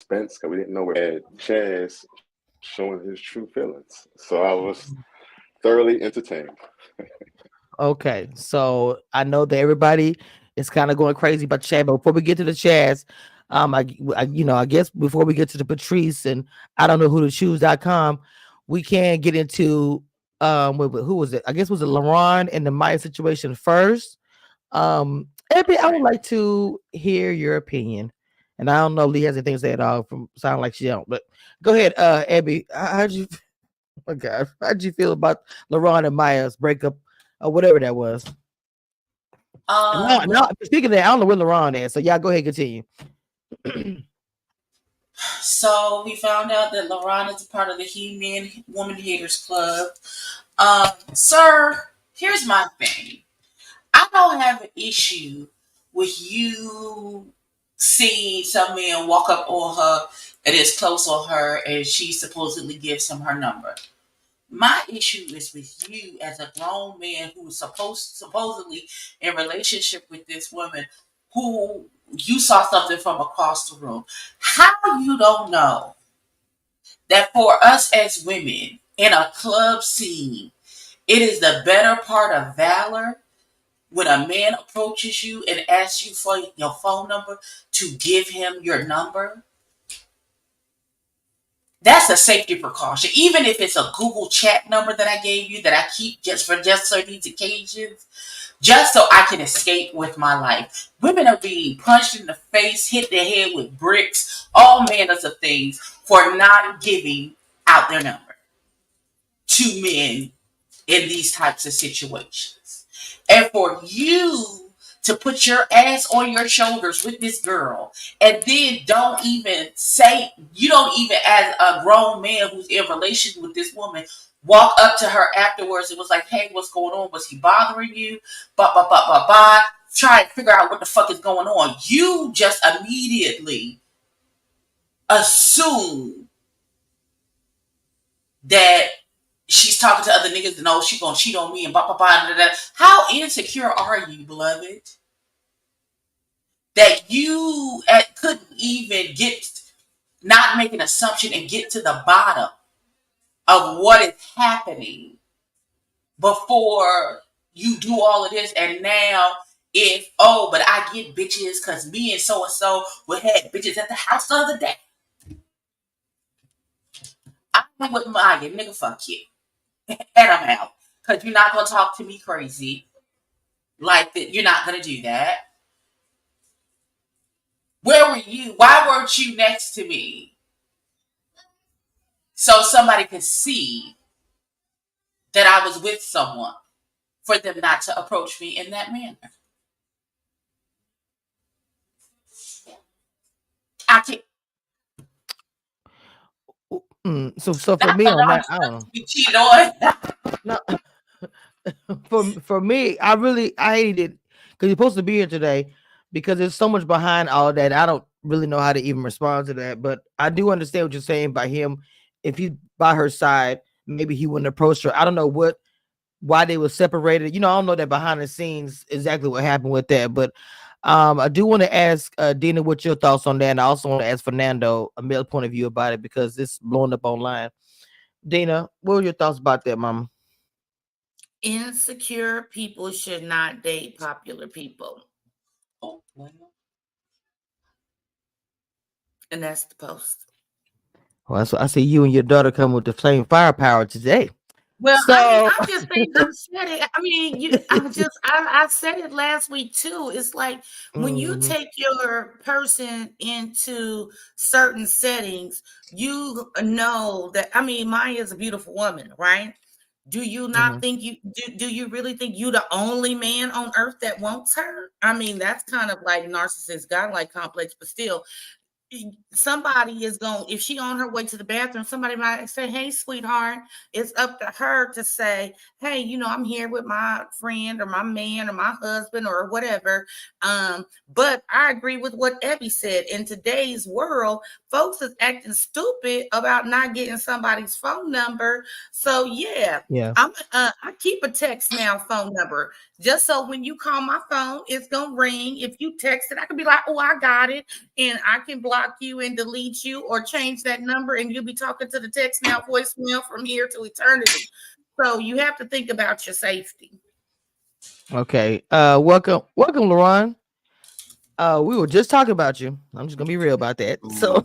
suspense because we didn't know where had Chaz showing his true feelings. So I was thoroughly entertained. Okay, so I know that everybody is kind of going crazy about Chad, but before we get to the Chaz, I guess before we get to the Patrice and I don't know who to choose.com, we can get into who was it? I guess was it LaRon and the Maya situation first. Abby, I would like to hear your opinion. And I don't know if Lee has anything to say at all from sound like she don't, but go ahead, Abby. How'd you oh my God, how'd you feel about LaRon and Maya's breakup or whatever that was? No, Well, no. Speaking of that, I don't know where LaRon is. So y'all go ahead and continue. so we found out that LaRon is a part of the He-Man Woman Haters Club. Sir, here's my thing. I don't have an issue with you seeing some man walk up on her and is close on her and she supposedly gives him her number. My issue is with you as a grown man who is supposedly in relationship with this woman who you saw something from across the room. How you don't know that for us as women in a club scene, it is the better part of valor when a man approaches you and asks you for your phone number to give him your number? That's a safety precaution. Even if it's a Google chat number that I gave you that I keep just for these occasions, just so I can escape with my life. Women are being punched in the face, hit their head with bricks, all manners of things for not giving out their number to men in these types of situations. And for you to put your ass on your shoulders with this girl and then you don't even, as a grown man who's in relation with this woman, walk up to her afterwards and was like, hey, what's going on? Was he bothering you? Blah, blah, blah, blah, blah. Try and figure out what the fuck is going on. You just immediately assume that she's talking to other niggas and oh, she gonna cheat on me and blah blah blah. Blah, blah. How insecure are you, beloved, that you couldn't even not make an assumption and get to the bottom of what is happening before you do all of this? And now, but I get bitches because me and so we had bitches at the house the other day. I'm with Maya, nigga, fuck you. And I'm out. Because you're not going to talk to me crazy like that. You're not going to do that. Where were you? Why weren't you next to me? So somebody could see that I was with someone for them not to approach me in that manner. I can't. So for Not me for on long that, I don't know. to be cheated on. No, for me, I hated it because you're supposed to be here today because there's so much behind all that. I don't really know how to even respond to that, but I do understand what you're saying by him. If he by her side, maybe he wouldn't approach her. I don't know why they were separated. I don't know that behind the scenes exactly what happened with that, but I do want to ask Dina what your thoughts on that, and I also want to ask Fernando a male point of view about it because it's blowing up online. Dina, what were your thoughts about that, Mama? Insecure people should not date popular people. Oh, well. And that's the post. Well, so I see you and your daughter come with the flame firepower today. Well, So, I'm just saying, I said it. I mean, I said it last week too. It's like when you mhm, take your person into certain settings, you know that, I mean, Maya is a beautiful woman, right? Do you not mhm. think do you really think you the only man on earth that wants her? I mean, that's kind of like narcissist godlike complex, but still, somebody is going, if she on her way to the bathroom, somebody might say, hey sweetheart, it's up to her to say, hey, I'm here with my friend or my man or my husband or whatever. But I agree with what Evie said. In today's world, folks is acting stupid about not getting somebody's phone number. So yeah, Yeah. I keep a text now phone number just so when you call my phone, it's gonna ring. If you text it, I can be like, oh, I got it, and I can block block you and delete you or change that number, and you'll be talking to the text now voicemail from here to eternity. So you have to think about your safety. Okay. Welcome, LaRon. We were just talking about you. I'm just gonna be real about that. So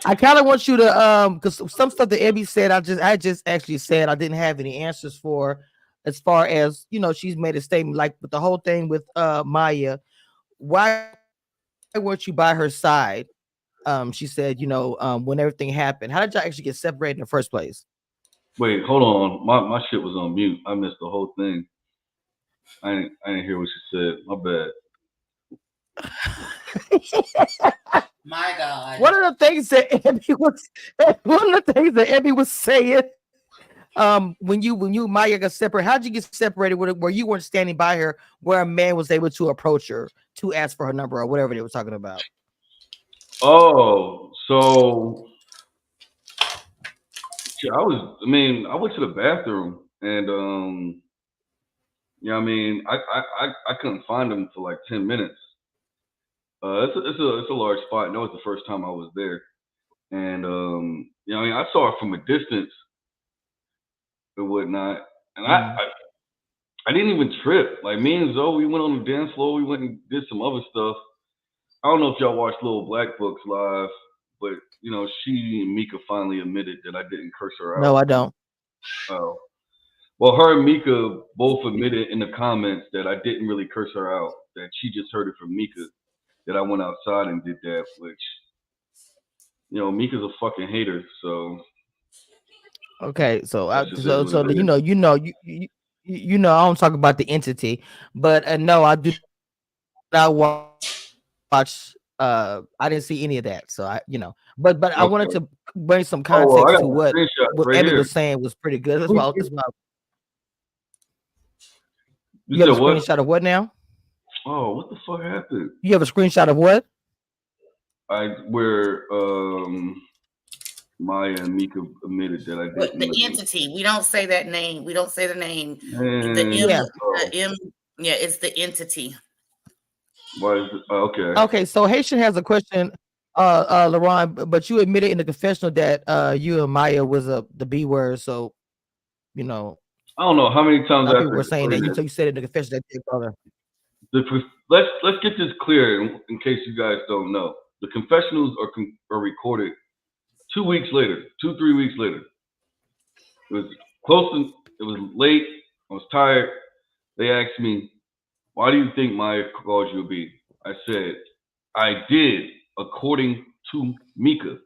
I kind of want you to because some stuff that Ebby said, I just actually said I didn't have any answers for, as far as she's made a statement like with the whole thing with Maya. Why weren't you by her side? She said, when everything happened. How did y'all actually get separated in the first place? Wait, hold on. My shit was on mute. I missed the whole thing. I didn't hear what she said. My bad. My God. One of the things that Ebby was saying, when you Maya got separated, how'd you get separated where you weren't standing by her, where a man was able to approach her to ask for her number or whatever they were talking about? Oh, so I went to the bathroom and I couldn't find him for like 10 minutes. It's a large spot. I know it's the first time I was there, and I saw it from a distance and whatnot, and I didn't even trip. Like, me and Zoe, we went on the dance floor. We went and did some other stuff. I don't know if y'all watched Little Black Books live, but she and Mika finally admitted that I didn't curse her out. No, I don't. Oh. Well, her and Mika both admitted in the comments that I didn't really curse her out, that she just heard it from Mika, that I went outside and did that, which, Mika's a fucking hater, so. Okay, so I don't talk about the entity, but no, I do not watch. I didn't see any of that, so but okay. I wanted to bring some context to what Ebby was saying was pretty good as well. You have a screenshot of what now? Oh, what the fuck happened? You have a screenshot of what? Where Maya and Mika admitted that I didn't. The entity. We don't say that name. We don't say the name. It's the entity. Why is it? Okay. Okay, so Haitian has a question, LaRon, but you admitted in the confessional that you and Maya was the B word, so I don't know how many times people were saying that. You said in the confession that your brother. Let's get this clear in case you guys don't know. The confessionals are recorded 2 weeks later, 2-3 weeks later. It was it was late. I was tired. They asked me, "Why do you think Maya called you a B?" I said, "I did, according to Mika."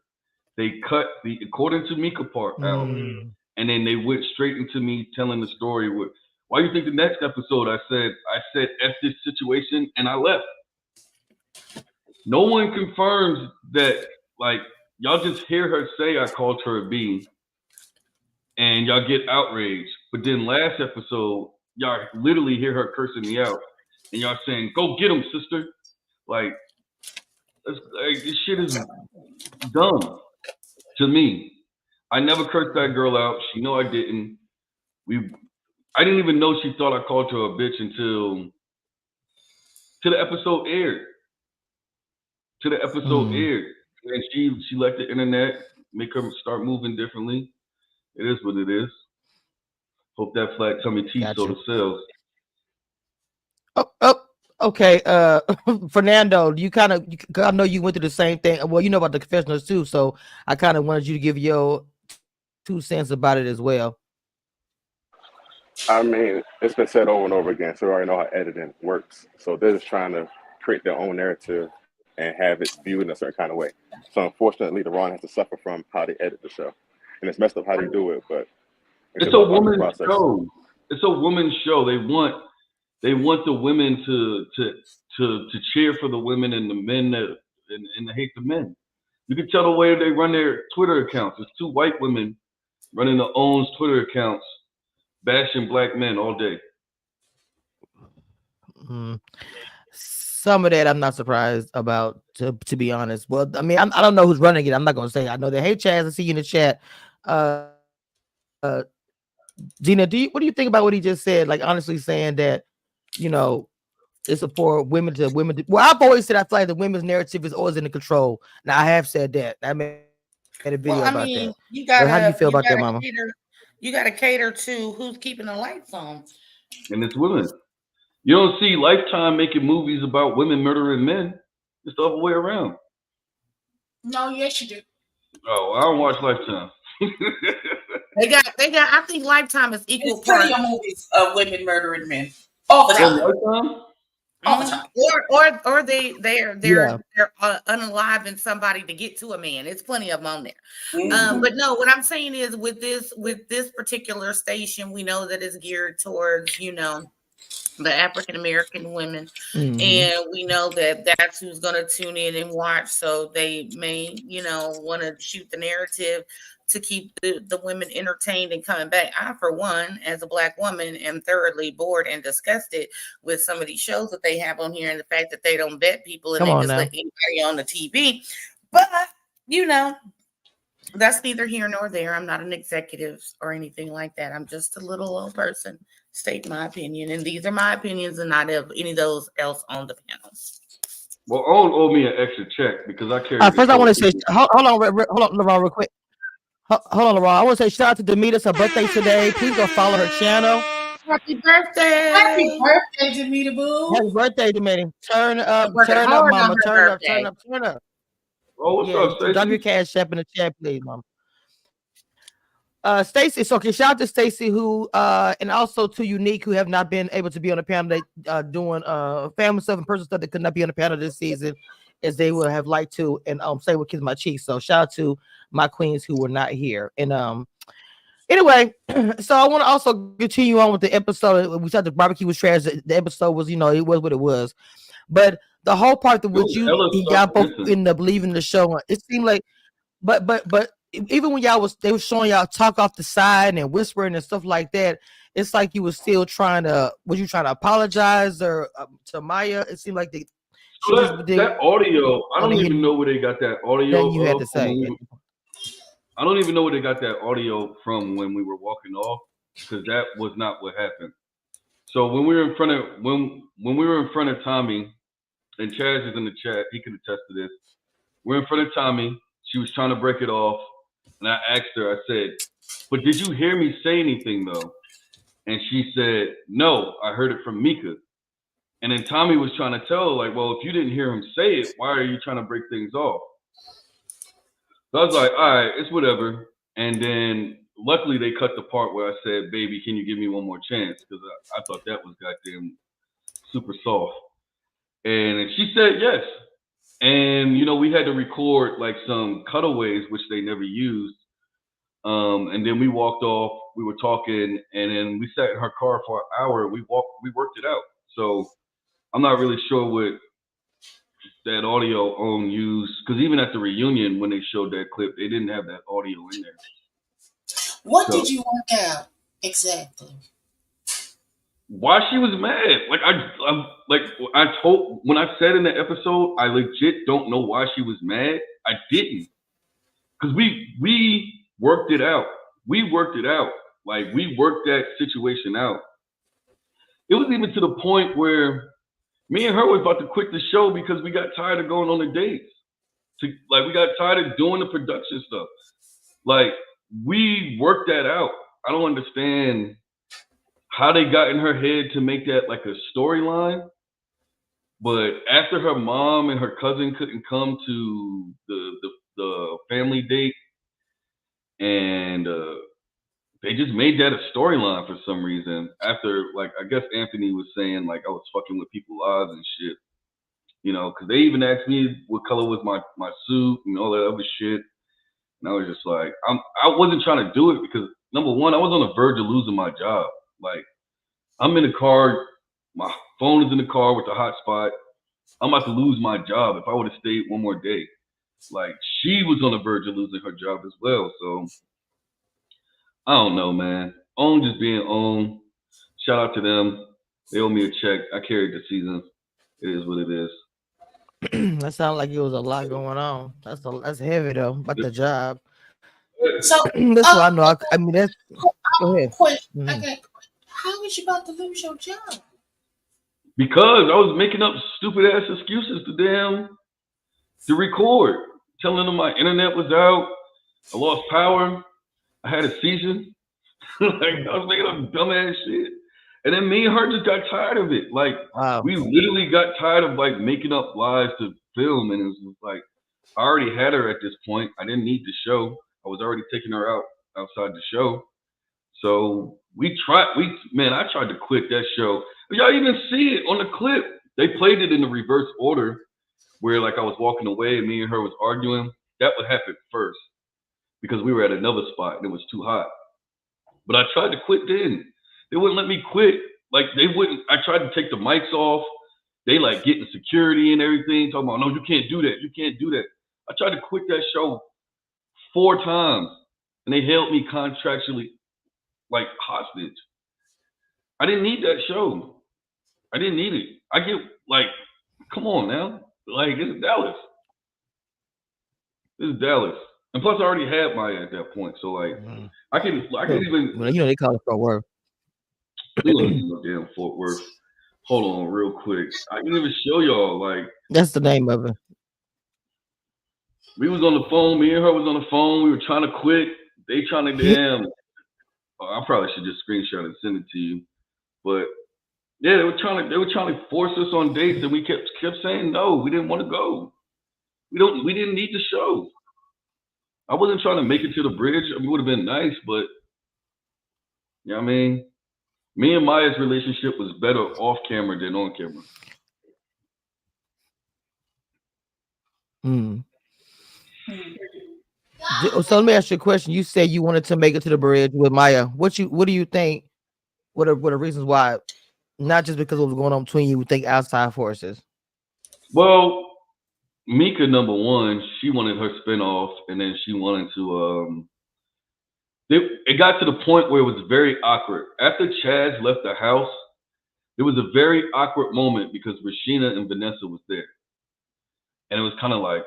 They cut the according to Mika part out, and then they went straight into me telling the story with, "Why do you think the next episode?" I said F this situation, and I left. No one confirms that. Like, y'all just hear her say I called her a B, and y'all get outraged. But then last episode, y'all literally hear her cursing me out, and y'all saying, "Go get him, sister." Like this shit is dumb to me. I never cursed that girl out. She know I didn't. I didn't even know she thought I called her a bitch until the episode aired. And she let the internet make her start moving differently. It is what it is. Hope that flat tummy tea soda sells. Okay. Fernando, I know you went through the same thing. Well, you know about the confessionals too, so I kind of wanted you to give your 2 cents about it as well. I mean, it's been said over and over again, so we already know how editing works. So they're just trying to create their own narrative and have it viewed in a certain kind of way. So unfortunately, LaRon has to suffer from how they edit the show, and it's messed up how they do it. But it's a woman's show. It's a woman's show. They want the women to cheer for the women and the men and hate the men. You can tell the way they run their Twitter accounts. It's 2 white women running their own Twitter accounts, bashing black men all day. Some of that I'm not surprised about, to be honest. Well, I mean, I don't know who's running it. I'm not going to say. I know that. Hey, Chaz, I see you in the chat. Gina, what do you think about what he just said? Like, honestly saying that, It's for women to well, I've always said I feel like the women's narrative is always in control. Now I have said that. I made a video Well, I about mean, that. you But how do you gotta feel about that, Mama? you gotta cater to who's keeping the lights on. And it's women. You don't see Lifetime making movies about women murdering men. It's the other way around. No, yes, you do. Oh, I don't watch Lifetime. They got. I think Lifetime is equal There's plenty parts. of movies of women murdering men all the Oh, time. Lifetime? All the time. Or they're Yeah. unaliving somebody to get to a man. It's plenty of them on there. Mhm. But no, what I'm saying is with this particular station, we know that it's geared towards, you know, the African American women, Mhm. and we know that that's who's going to tune in and watch. So they may, you know, want to shoot the narrative to keep the women entertained and coming back. I, for one, as a Black woman, am thoroughly bored and disgusted with some of these shows that they have on here, and the fact that they don't vet people and Come they on just now. let anybody on the TV. But you know, that's neither here nor there. I'm not an executive or anything like that. I'm just a little old person. State my opinion, and these are my opinions, and not of any of those else on the panel. Well, Owen owed me an extra check because I carried. First, I want to say, hold on, LaRon, real quick. Hold on, LaRon. I want to say shout out to Demetrius. Her birthday today. Please go follow her channel. Happy birthday! Happy birthday, Demita Boo. Happy birthday, Demetrius. Turn up, Working turn up, hard on Mama. her Turn up, birthday. turn up, turn up. Oh, what's Yeah, up, Stacey? drop your cash app in the chat, please, Mama. Stacey, so okay, shout out to Stacey who and also to Unique who have not been able to be on the panel. They doing family stuff and personal stuff that could not be on the panel this season as they would have liked to, and same with Kiss My Cheeks. So shout out to my queens who were not here. And anyway, so I want to also continue on with the episode. We thought the barbecue was trash. The episode was, you know, it was what it was. But the whole part that which y'all both ended up leaving the show, it seemed like, but even when they were showing y'all talk off the side and whispering and stuff like that, it's like you were still trying to apologize or to Maya? It seemed like that audio, I don't even know where they got that audio. You had to say. I don't even know where they got that audio from when we were walking off, because that was not what happened. So when we were in front of when we were in front of Tommy, and Chaz is in the chat, he can attest to this. We're in front of Tommy. She was trying to break it off, and I asked her. I said, "But did you hear me say anything though?" And she said, "No, I heard it from Mika." And then Tommy was trying to tell her, like, "Well, if you didn't hear him say it, why are you trying to break things off?" So I was like, "All right, it's whatever." And then luckily they cut the part where I said, "Baby, can you give me one more chance?" Because I thought that was goddamn super soft. And she said yes. And, you know, we had to record like some cutaways, which they never used. And then we walked off, we were talking, and then we sat in her car for an hour. We worked it out. So I'm not really sure what that audio Owen used, because even at the reunion, when they showed that clip, they didn't have that audio in there. What did you work out exactly? Why she was mad? Like I told, when I said in the episode, I legit don't know why she was mad. I didn't, because we worked it out. We worked it out. Like, we worked that situation out. It was even to the point where me and her was about to quit the show because we got tired of going on the dates. We got tired of doing the production stuff. Like, we worked that out. I don't understand how they got in her head to make that like a storyline. But after her mom and her cousin couldn't come to the family date, and they just made that a storyline for some reason. After, like, I guess Anthony was saying, like, I was fucking with people's eyes and shit. You know, because they even asked me what color was my suit and all that other shit. And I was just like, I wasn't trying to do it because, number one, I was on the verge of losing my job. Like, I'm in the car, my phone is in the car with the hotspot. I'm about to lose my job if I would have stayed one more day. Like, she was on the verge of losing her job as well. So, I don't know, man. Own just being Own. Shout out to them. They owe me a check. I carried the season. It is what it is. That sounds like it was a lot going on. That's heavy though, about the job. So that's what I know. I mean, that's. Go ahead. Okay. How is you about to lose your job? Because I was making up stupid ass excuses to record, telling them my internet was out, I lost power, I had a seizure. Like I was making up dumbass shit. And then me and her just got tired of it. Like Wow. we literally got tired of like making up lies to film, and it was just like I already had her at this point. I didn't need the show. I was already taking her outside the show. So I tried to quit that show. Y'all even see it on the clip. They played it in the reverse order where like I was walking away and me and her was arguing. That would happen first because we were at another spot and it was too hot. But I tried to quit then. They wouldn't let me quit. Like they wouldn't. I tried to take the mics off. They like getting security and everything, talking about, no, you can't do that. You can't do that. I tried to quit that show 4 times and they held me contractually like hostage. I didn't need that show. I didn't need it. I get like, come on now. Like it's Dallas. This is Dallas. And plus I already had Maya at that point. So like I can even Well, you know they call it Fort Worth. we don't need no damn Fort Worth. Hold on real quick. I can even show y'all like That's the name of it. we was on the phone, me and her was on the phone, we were trying to quit. They trying to damn I probably should just screenshot and send it to you. But yeah, they were trying to force us on dates and we kept saying no, we didn't want to go. We didn't need the show. I wasn't trying to make it to the bridge. I mean, it would have been nice, but you know what I mean? Me and Maya's relationship was better off camera than on camera. So let me ask you a question. You said you wanted to make it to the bridge with Maya. What do you think? What are reasons why? Not just because of what was going on between you, we think outside forces. Well, Mika, number one, she wanted her spinoff, and then she wanted to. It got to the point where it was very awkward. After Chaz left the house, there was a very awkward moment because Rashina and Vanessa was there, and it was kind of like,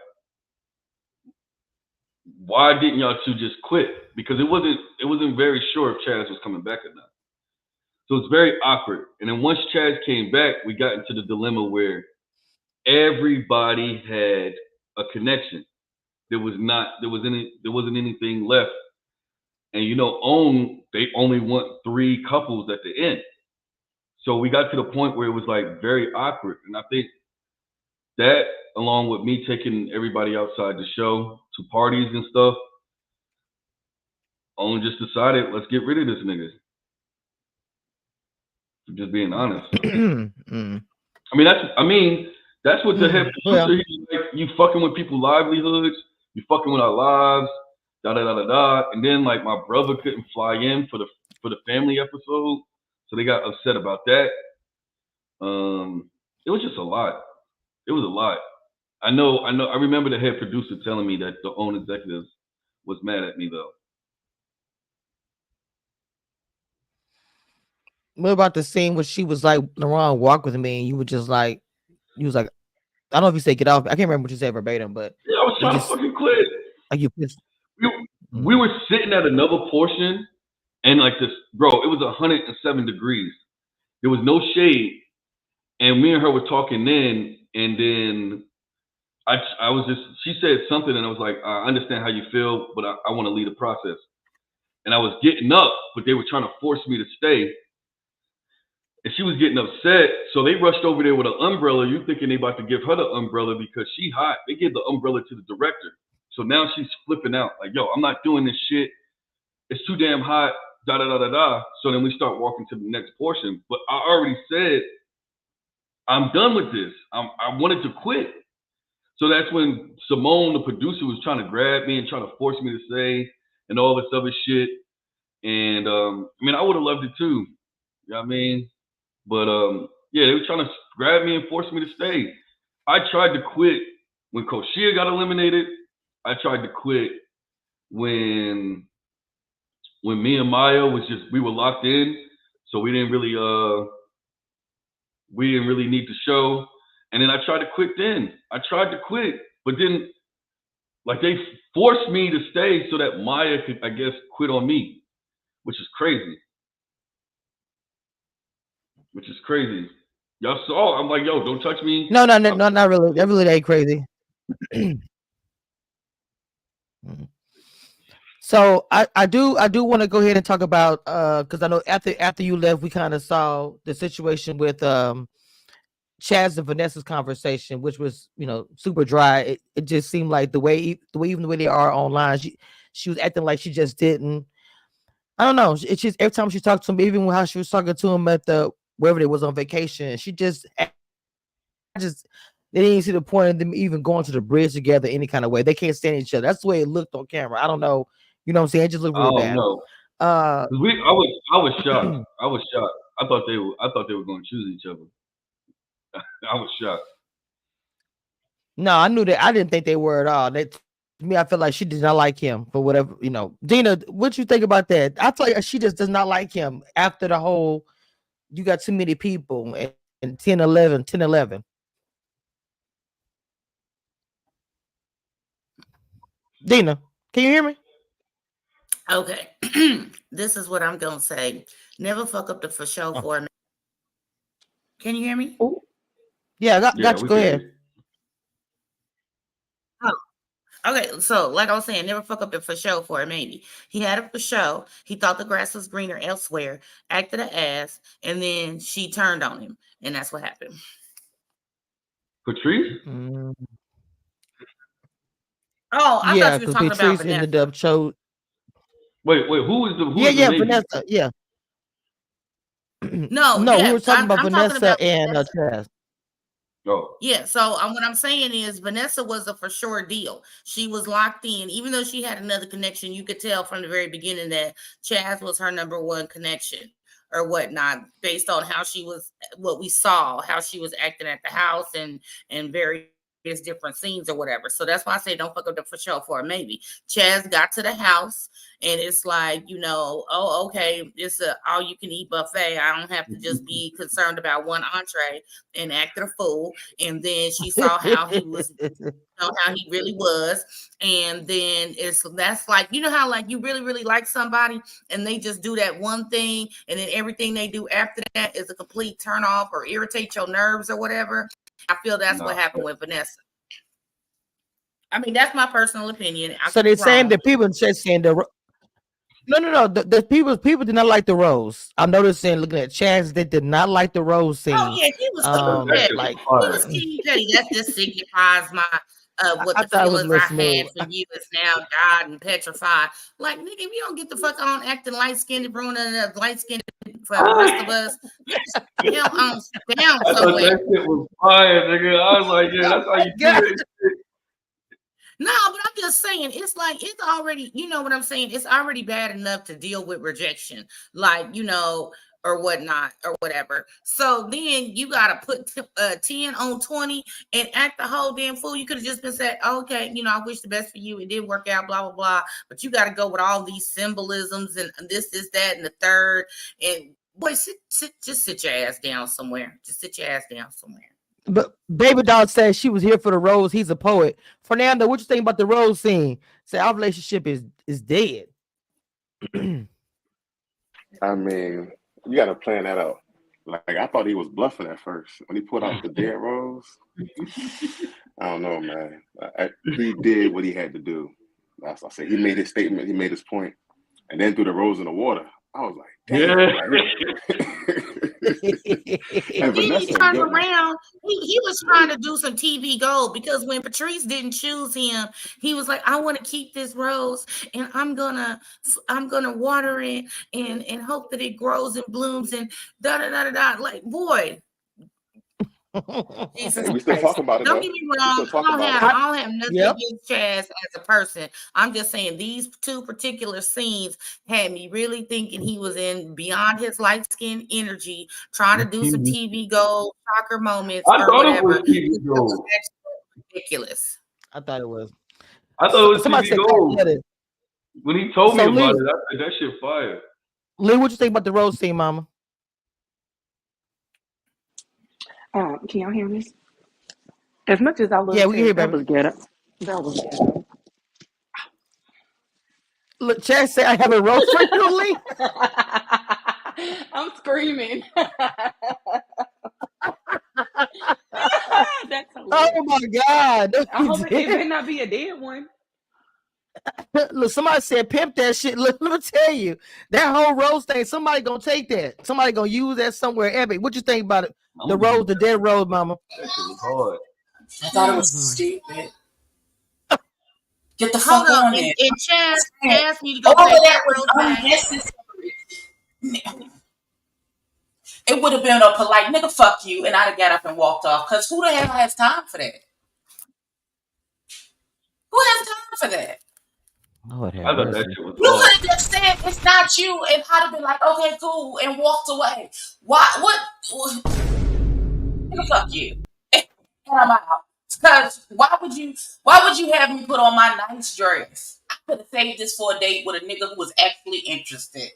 why didn't y'all two just quit? Because it wasn't very sure if Chaz was coming back or not. So it's very awkward. And then once Chaz came back, we got into the dilemma where everybody had a connection. There wasn't anything left. And you know, they only want 3 couples at the end. So we got to the point where it was like very awkward. And I think that, along with me taking everybody outside the show to parties and stuff, only just decided, let's get rid of this nigga. Just being honest. That's what the head producer, he's like, you fucking with people's livelihoods, you fucking with our lives, da da da da da. And then like my brother couldn't fly in for the family episode, so they got upset about that. It was just a lot. It was a lot. I know. I remember the head producer telling me that the own executives was mad at me though. What about the scene where she was like, LaRon, walk with me, and you was like, I don't know if you said get off. I can't remember what you said verbatim, but yeah, I was trying to fucking quit. Like you pissed. We were sitting at another portion, and like this, bro, it was 107 degrees. There was no shade, and me and her were talking then, and then I was just, she said something, and I was like, I understand how you feel, but I want to lead the process. And I was getting up, but they were trying to force me to stay. And she was getting upset, so they rushed over there with an umbrella. You thinking they about to give her the umbrella because she hot. They gave the umbrella to the director. So now she's flipping out, like, yo, I'm not doing this shit. It's too damn hot, da da da da da. So then we start walking to the next portion. But I already said, I'm done with this. I wanted to quit. So that's when Simone, the producer, was trying to grab me and trying to force me to say and all this other shit. And I would have loved it too. You know what I mean? But yeah, they were trying to grab me and force me to stay. I tried to quit when Koshia got eliminated. I tried to quit when me and Maya we were locked in, so we didn't really need the show. And then I tried to quit then. I tried to quit, but then like they forced me to stay so that Maya could, I guess, quit on me, which is crazy. Y'all saw. I'm like, yo, don't touch me. No, not really. That really ain't crazy. So I do want to go ahead and talk about because I know after you left, we kind of saw the situation with Chaz and Vanessa's conversation, which was super dry. It just seemed like the way they are online, she was acting like she just didn't. I don't know. It's just every time she talked to him, even how she was talking to him at the wherever they was on vacation, she just they didn't see the point of them even going to the bridge together any kind of way. They can't stand each other. That's the way it looked on camera. I don't know. You know what I'm saying? It just looked really bad. No. I was shocked. I was shocked. I thought they were going to choose each other. I was shocked. No, I knew that. I didn't think they were at all. To me, I feel like she did not like him for whatever, Dina, what you think about that? I feel like she just does not like him after the whole, you got too many people and 10-11. Dina, can you hear me? Okay. This is what I'm going to say. Never fuck up the for show for a minute. Can you hear me? Ooh. Yeah, got you. Go ahead. Okay, so like I was saying, never fuck up the for show for a maybe. He had it for show. He thought the grass was greener elsewhere, acted an ass, and then she turned on him, and that's what happened. Patrice? Oh, I thought you were talking Patrice about ended up chose. Wait, who is the Vanessa, yeah. No, we were talking about Vanessa and Chaz. Oh. Yeah, so what I'm saying is Vanessa was a for sure deal. She was locked in, even though she had another connection. You could tell from the very beginning that Chaz was her number one connection or whatnot, based on how she was, what we saw, how she was acting at the house and various different scenes or whatever. So that's why I say don't fuck up the for sure for a maybe. Chaz got to the house and it's like, oh, okay, it's a all you can eat buffet. I don't have to just be concerned about one entree and act a fool. And then she saw how he was, how he really was. And then that's like, how like you really, really like somebody and they just do that one thing. And then everything they do after that is a complete turn off or irritate your nerves or whatever. I feel that's what happened with Vanessa. I mean, that's my personal opinion. So they're saying that people just saying no. The people did not like the rose. I'm noticing looking at Chaz, they did not like the rose scene. Oh yeah, he was he was King Petty. That just signifies my what the feelings I had for you is now died and petrified. Like, nigga, if you don't get the fuck on acting light-skinned, Bruna, and light-skinned for the rest of us, down somewhere. That shit was fire, nigga. I was like, yeah, that's how you do it. No, but I'm just saying, it's like, it's already, you know what I'm saying? It's already bad enough to deal with rejection, like, or whatnot, or whatever. So then you got to put 10 on 20 and act the whole damn fool. You could have just been said, okay, I wish the best for you. It didn't work out, blah, blah, blah. But you got to go with all these symbolisms and this, that, and the third. And boy, just sit your ass down somewhere. Just sit your ass down somewhere. But Baby Doll says she was here for the rose. He's a poet. Fernando, what you think about the rose scene? Say our relationship is dead. I mean, you got to plan that out. Like, I thought he was bluffing at first when he put out the dead rose. I don't know, man. He did what he had to do. That's what I say. He made his statement. He made his point, and then threw the rose in the water. I was like, damn. And then he turned around. He was trying to do some TV gold because when Patrice didn't choose him, he was like, I want to keep this rose and I'm gonna water it and hope that it grows and blooms and da da da da da. Like, boy. Jesus we still talking about it. Don't get me wrong. I don't have nothing against Chaz as a person. I'm just saying these two particular scenes had me really thinking he was in beyond his light skin energy, trying to do some TV gold, soccer moments, or whatever. It was ridiculous. I thought it was. I thought it was TV gold. When he told me about it, I said that shit fire. Lee, what you think about the rose scene, Mama? Can y'all hear me? As much as I love, we can hear, that was ghetto. That was ghetto. Look, Chaz said I have a rose for you, Lee. I'm screaming. couple Oh of. my God. No, I you hope it didn't. better not be a dead one. Look, somebody said pimp that shit. Look, let me tell you, that whole rose thing, somebody gonna take that. Somebody gonna use that somewhere epic. What you think about it? The rose, the dead rose, mama. That shit was hard. I thought it was Mhm. stupid. Get the Hold fuck up, on and, there. and Chaz need to go All of take that that was rose back. unnecessary. It would have been a polite nigga, fuck you, and I'd have got up and walked off. Cause who the hell has time for that? Who has time for that? Lord have I thought that mercy. shit was You hard. could have just said it's not you, and I'd have been like, okay, cool, and walked away. Why? What? Nigga, fuck you. And I'm out. Cause why would you have me put on my nice dress? I could have saved this for a date with a nigga who was actually interested.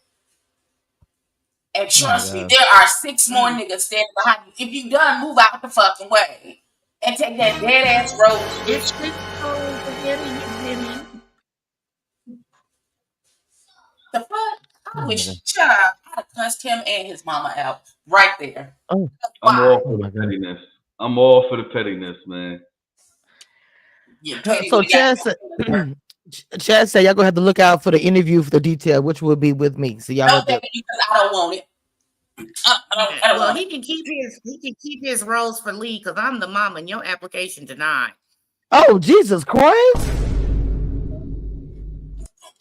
And trust me, God. there are 6 more niggas standing behind you. If you done, move out the fucking way and take that dead ass road. It's 6 holes ahead of you, Jimmy. The fuck? I Oh wish, my God. child, I'd have cussed him and his mama out right there. Oh, I'm Why? all for oh the my God. pettiness. I'm all for the pettiness, man. You petty So when you got Chaz said, Chaz said y'all gonna have to look out for the interview for the detail, which will be with me. So y'all no, have to. baby, because I don't want it. I don't Well, want he it. can keep his rose for Lee because I'm the mama and your application denied. Oh Jesus Christ!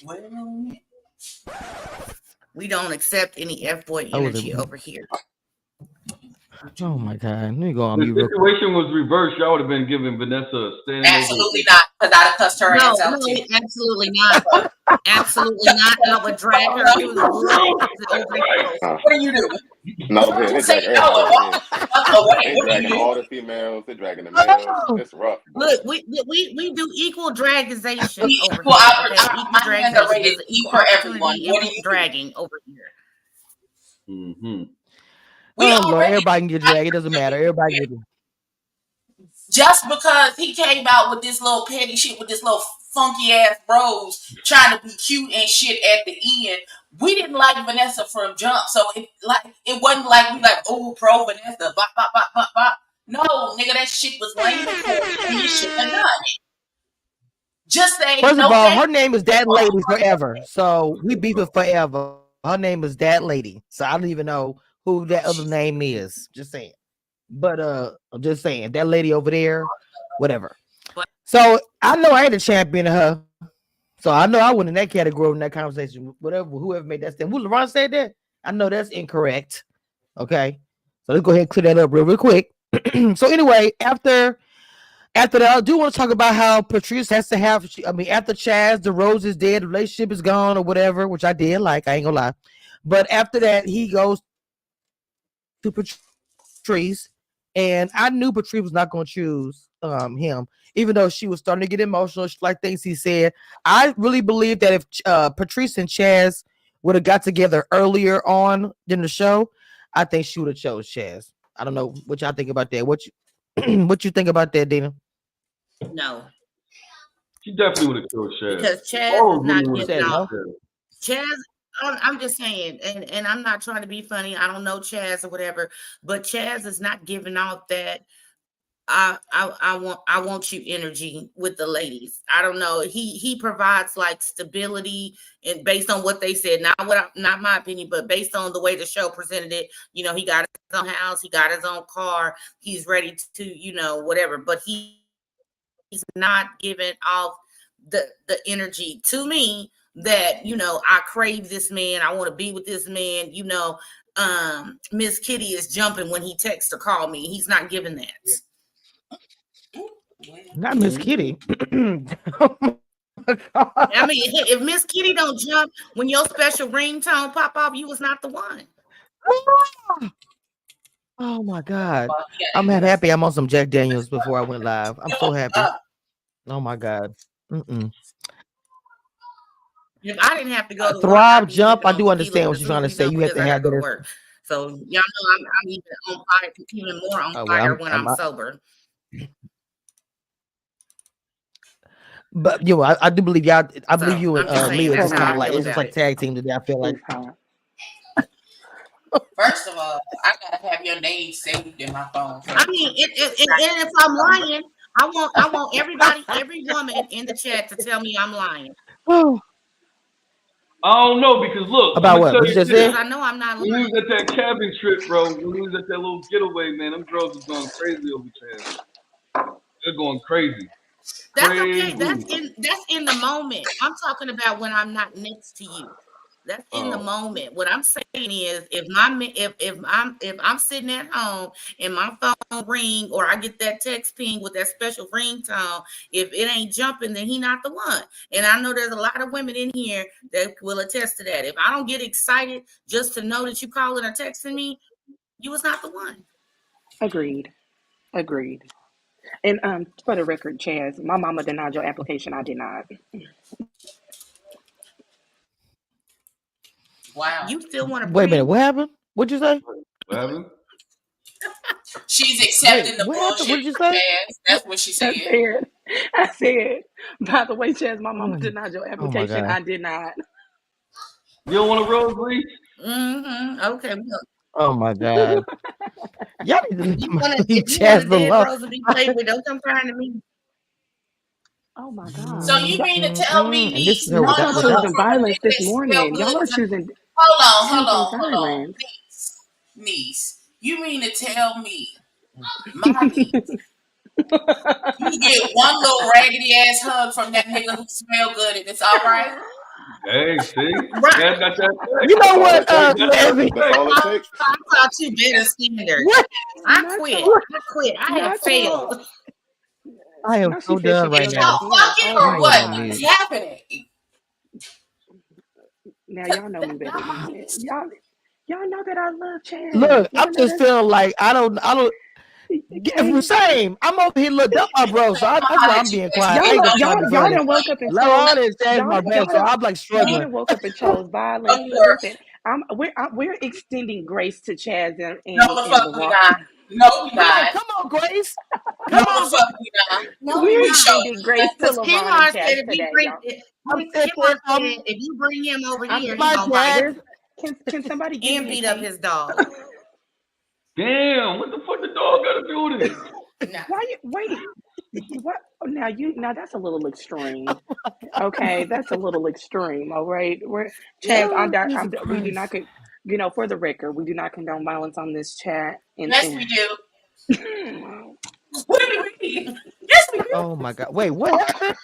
Well, We don't accept any F-boy I was. energy over here. Oh my God! Let me go on The mute real quick. situation was reversed. Y'all would have been giving Vanessa a standing absolutely not, because I'd have cussed her No, ass out no, too. absolutely not. Absolutely not. I would drag her through the woods over the hills. What are you doing? No, over here, Don't they say drag no everybody and over walk here. the fuck away. They What are you dragging all doing? the females. They dragging the males. Oh, It's rough, boy. Look, we do equal dragization We over equal here. Okay, equal my hands are dragization. rated There's an E equal for everyone. opportunity, What are equal you doing? dragging over here. Mm-hmm. We oh Lord! already Everybody can get dragged. It doesn't matter. Everybody can get. just because he came out with this little petty shit with this little funky ass rose trying to be cute and shit at the end. We didn't like Vanessa from jump, so it wasn't like we like, oh, pro Vanessa, bop, bop, bop, bop, bop. No, nigga, that shit was lame as hell, and he shouldn't have done it. Just say First of no all, thank her name is that lady forever. So we beef it forever. Her name is that lady. So I don't even know who that other name is. Just saying. But I'm just saying that lady over there, whatever. So I know I ain't a champion of her. So I know I went in that category in that conversation. Whatever, whoever made that stand. Who LeBron said that? I know that's incorrect. Okay. So let's go ahead and clear that up real quick. So anyway, after that, I do want to talk about how Patrice has to have. I mean, after Chaz, the rose is dead, the relationship is gone, or whatever, which I did like. I ain't gonna lie. But after that, he goes to Patrice, and I knew Patrice was not going to choose him, even though she was starting to get emotional, like things he said. I really believe that if Patrice and Chaz would have got together earlier on in the show, I think she would have chose Chaz. I don't know what y'all think about that. What you what you think about that, Dina? No, She definitely would have killed Chaz. because Chaz All is not women would You have said giving killed off. no. Chaz. Chaz, I'm just saying, and I'm not trying to be funny. I don't know Chaz or whatever, but Chaz is not giving off that I want you energy with the ladies. I don't know. He provides like stability, and based on what they said, not my opinion, but based on the way the show presented it, you know, he got his own house, he got his own car, he's ready to, you know, whatever. But he's not giving off the energy to me that, you know, I crave this man, I want to be with this man, you know. Miss Kitty is jumping when he texts or call me. He's not giving that. Not Miss Kitty. Oh my God. I mean, if Miss Kitty don't jump when your special ringtone pop off, you was not the one. Oh my God. Well, I'm happy I'm on some Jack Daniels before I went live. I'm so happy. Oh my God. Mm-mm. If I didn't have to go to work, Throb, I'd be jump. sipping I on do tequila, understand but what as you're soon trying to as we say. done You with have this, to I have gotta go to that. work. So y'all know I'm even on fire, even more on fire when I'm sober. But you know, I do believe y'all. I believe So you I'm and just saying Leah that's just how kind I of like feel it's just about like it. tag team today. I feel like It's hot. First of all, I gotta have your name saved in my phone. I mean, and if I'm lying, I want everybody, every woman in the chat to tell me I'm lying. I don't know because look, About I'm what? gonna What tell you you just this. said? Because I know I'm not When we lying. was at that cabin trip, bro, when we was at that little getaway, man, them girls was going crazy over Chaz. They're going crazy. That's Crazy. okay. That's in the moment. I'm talking about when I'm not next to you. That's in the moment. What I'm saying is, if I'm sitting at home and my phone ring or I get that text ping with that special ringtone, if it ain't jumping, then he not the one. And I know there's a lot of women in here that will attest to that. If I don't get excited just to know that you calling or texting me, you was not the one. Agreed. And for the record, Chaz, my mama denied your application. I did not. Wow. You still want to Wait a minute. What happened? What'd you say? What happened? She's accepting the What happened? bullshit What'd you from say? Chaz. That's what she said. I said, by the way, Chaz, my mama Oh, denied your oh my application. God. I did not. You don't want a rose, Lee? Okay. Oh my God. Y'all need to If you want a Chaz dead alone. rose to be played with, don't come crying to me. Oh my God. So you mean to tell me And this niece is her Y'all one are without look choosing from a violence nigga this that smell morning. Y'all good are to choosing hold on. violence. Niece. You mean to tell me, my niece, you get one little raggedy ass hug from that nigga who smell good and it's all right? Hey, see? Right. Chaz got that back. You know That's all what, it takes. Kevin? That's all it takes. I thought you better standard. What? I Not quit. y'all. I have Not failed. y'all. I am No, so she said she done right Is feels like now. y'all hell. fucking Oh Let me or my go what on God. is mute. happening? Now y'all know me better than that. Y'all know that I love Chaz. Look, Y'all I'm know just feeling like I don't okay. same. I'm over here looked up my bro, so I'ma that's why holler I'm at you being next quiet. I week. ain't gonna Don't try you to be Y'all funny. done woke up and Later chose on is Chaz my best, so I'm like y'all struggling. done woke up and chose violence. you work. Listen, we're extending grace to Chaz No the fuck we LeBron. not. No we not. Come on, Grace. No Come the on, fuck we not. No, we We're We not. show extending grace to Because Kim LeBron and Hart Chaz said today, y'all. if you bring him over here, my he gonna bite Chaz. you Can somebody give and me a beat up case? his dog. Damn, what the fuck the dog got to do with it? No. Why you wait? What now that's a little extreme. Okay, that's a little extreme. All right, Chaz. Oh, Jesus We do Christ. not, for the record, we do not condone violence on this chat. Yes we do. What do you mean? Yes we do. Oh my God. Wait, what happened?